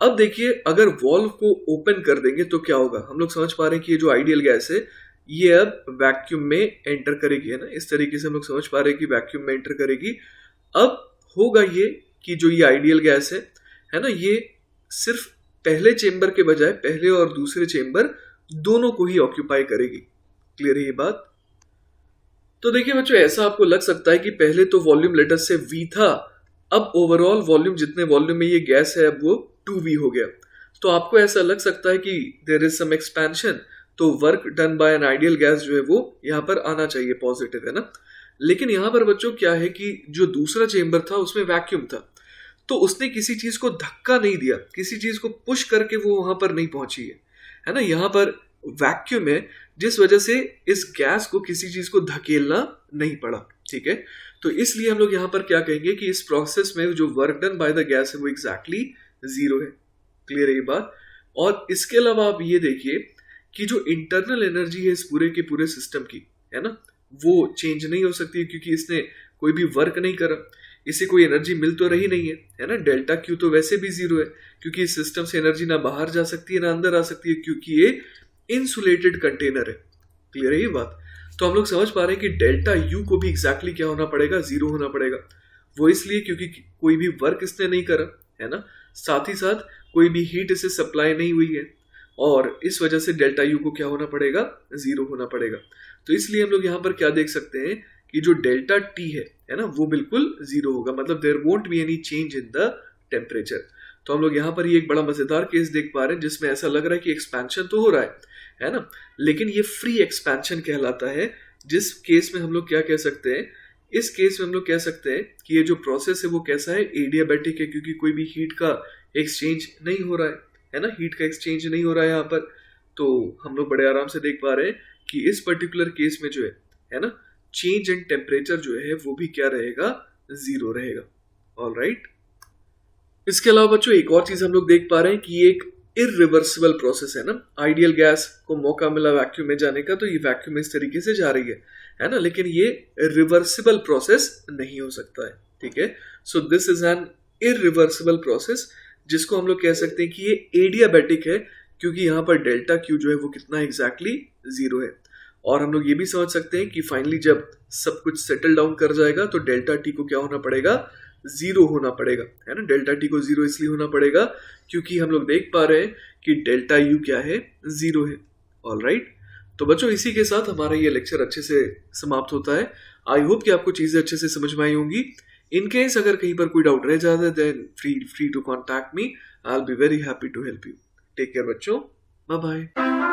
अब देखिए अगर वॉल्व को ओपन कर देंगे तो क्या होगा, हम लोग समझ पा रहे हैं कि ये जो आइडियल गैस है ये अब वैक्यूम में एंटर करेगी, है ना। इस तरीके से हम लोग समझ पा रहे हैं कि वैक्यूम में एंटर करेगी। अब होगा ये कि जो ये आइडियल गैस है ना, ये सिर्फ पहले चेंबर के बजाय पहले और दूसरे चेंबर दोनों को ही ऑक्यूपाई करेगी। क्लियर है ये बात। तो देखिए बच्चों ऐसा आपको लग सकता है कि पहले तो वॉल्यूम लेटर से V था, अब ओवरऑल वॉल्यूम जितने वॉल्यूम में ये गैस है अब वो 2V हो गया। तो आपको ऐसा लग सकता है कि देयर इज सम एक्सपेंशन, तो work done bye N ideal gas जो है वो यहाँ पर आना चाहिए पॉजिटिव, है ना। लेकिन यहाँ पर बच्चों क्या है कि जो दूसरा चेंबर था उसमें वैक्यूम था, तो उसने किसी चीज को धक्का नहीं दिया, किसी चीज को पुश करके वो वहां पर नहीं पहुंची है ना। यहाँ पर वैक्यूम है जिस वजह से इस गैस को किसी चीज को धकेलना नहीं पड़ा। ठीक है, तो इसलिए हम लोग यहाँ पर क्या कहेंगे कि इस प्रोसेस में जो work done by the gas है वो एग्जैक्टली 0 है। क्लियर है ये बात। और इसके अलावा आप ये देखिए कि जो इंटरनल एनर्जी है इस पूरे के पूरे सिस्टम की, है ना, वो चेंज नहीं हो सकती क्योंकि इसने कोई भी वर्क नहीं करा, इसे कोई एनर्जी मिल तो रही नहीं है ना। डेल्टा क्यू तो वैसे भी 0 है क्योंकि इस सिस्टम से एनर्जी ना बाहर जा सकती है ना अंदर आ सकती है क्योंकि ये इंसुलेटेड कंटेनर है। क्लियर है ये बात। तो हम लोग समझ पा रहे हैं कि डेल्टा यू को भी एग्जैक्टली क्या होना पड़ेगा 0 होना पड़ेगा। वो इसलिए क्योंकि कोई भी वर्क इसने नहीं करा, है ना, साथ ही साथ कोई भी हीट इसे सप्लाई नहीं हुई है, और इस वजह से डेल्टा यू को क्या होना पड़ेगा 0 होना पड़ेगा। तो इसलिए हम लोग यहाँ पर क्या देख सकते हैं कि जो डेल्टा टी है ना, वो बिल्कुल 0 होगा, मतलब there won't be any change in the temperature. तो हम लोग यहाँ पर ये एक बड़ा मजेदार केस देख पा रहे हैं जिसमें ऐसा लग रहा है कि एक्सपेंशन तो हो रहा है ना, लेकिन ये फ्री एक्सपेंशन कहलाता है। जिस केस में हम लोग क्या कह सकते हैं, इस केस में हम लोग कह सकते हैं कि ये जो प्रोसेस है वो कैसा है, एडियाबैटिक है, क्योंकि कोई भी हीट का एक्सचेंज नहीं हो रहा है ना, हीट का एक्सचेंज नहीं हो रहा है यहाँ पर। तो हम लोग बड़े आराम से देख पा रहे हैं कि इस पर्टिकुलर केस में जो है ना, चेंज इन टेम्परेचर जो है वो भी क्या रहेगा 0 रहेगा। ऑलराइट, इसके अलावा बच्चों एक और चीज हम लोग देख पा रहे हैं कि ये एक इरिवर्सिबल प्रोसेस है ना। आइडियल गैस को मौका मिला वैक्यूम में जाने का तो ये वैक्यूम इस तरीके से जा रही है ना, लेकिन ये रिवर्सिबल प्रोसेस नहीं हो सकता है। ठीक है, so this is an irreversible process जिसको हम लोग कह सकते हैं कि ये एडियाबैटिक है क्योंकि यहाँ पर डेल्टा क्यू जो है वो कितना एग्जैक्टली 0 है। और हम लोग ये भी समझ सकते हैं कि फाइनली जब सब कुछ सेटल डाउन कर जाएगा तो डेल्टा टी को क्या होना पड़ेगा 0 होना पड़ेगा, है ना। डेल्टा टी को 0 इसलिए होना पड़ेगा क्योंकि हम लोग देख पा रहे हैं कि डेल्टा यू क्या है 0 है। ऑलराइट, तो बच्चों इसी के साथ हमारा ये लेक्चर अच्छे से समाप्त होता है। आई होप कि आपको चीजें अच्छे से समझ में आई होंगी। इन केस अगर कहीं पर कोई डाउट रह जाता है then free to contact me, I will be very happy to help you. Take care बच्चों, बाय बाय।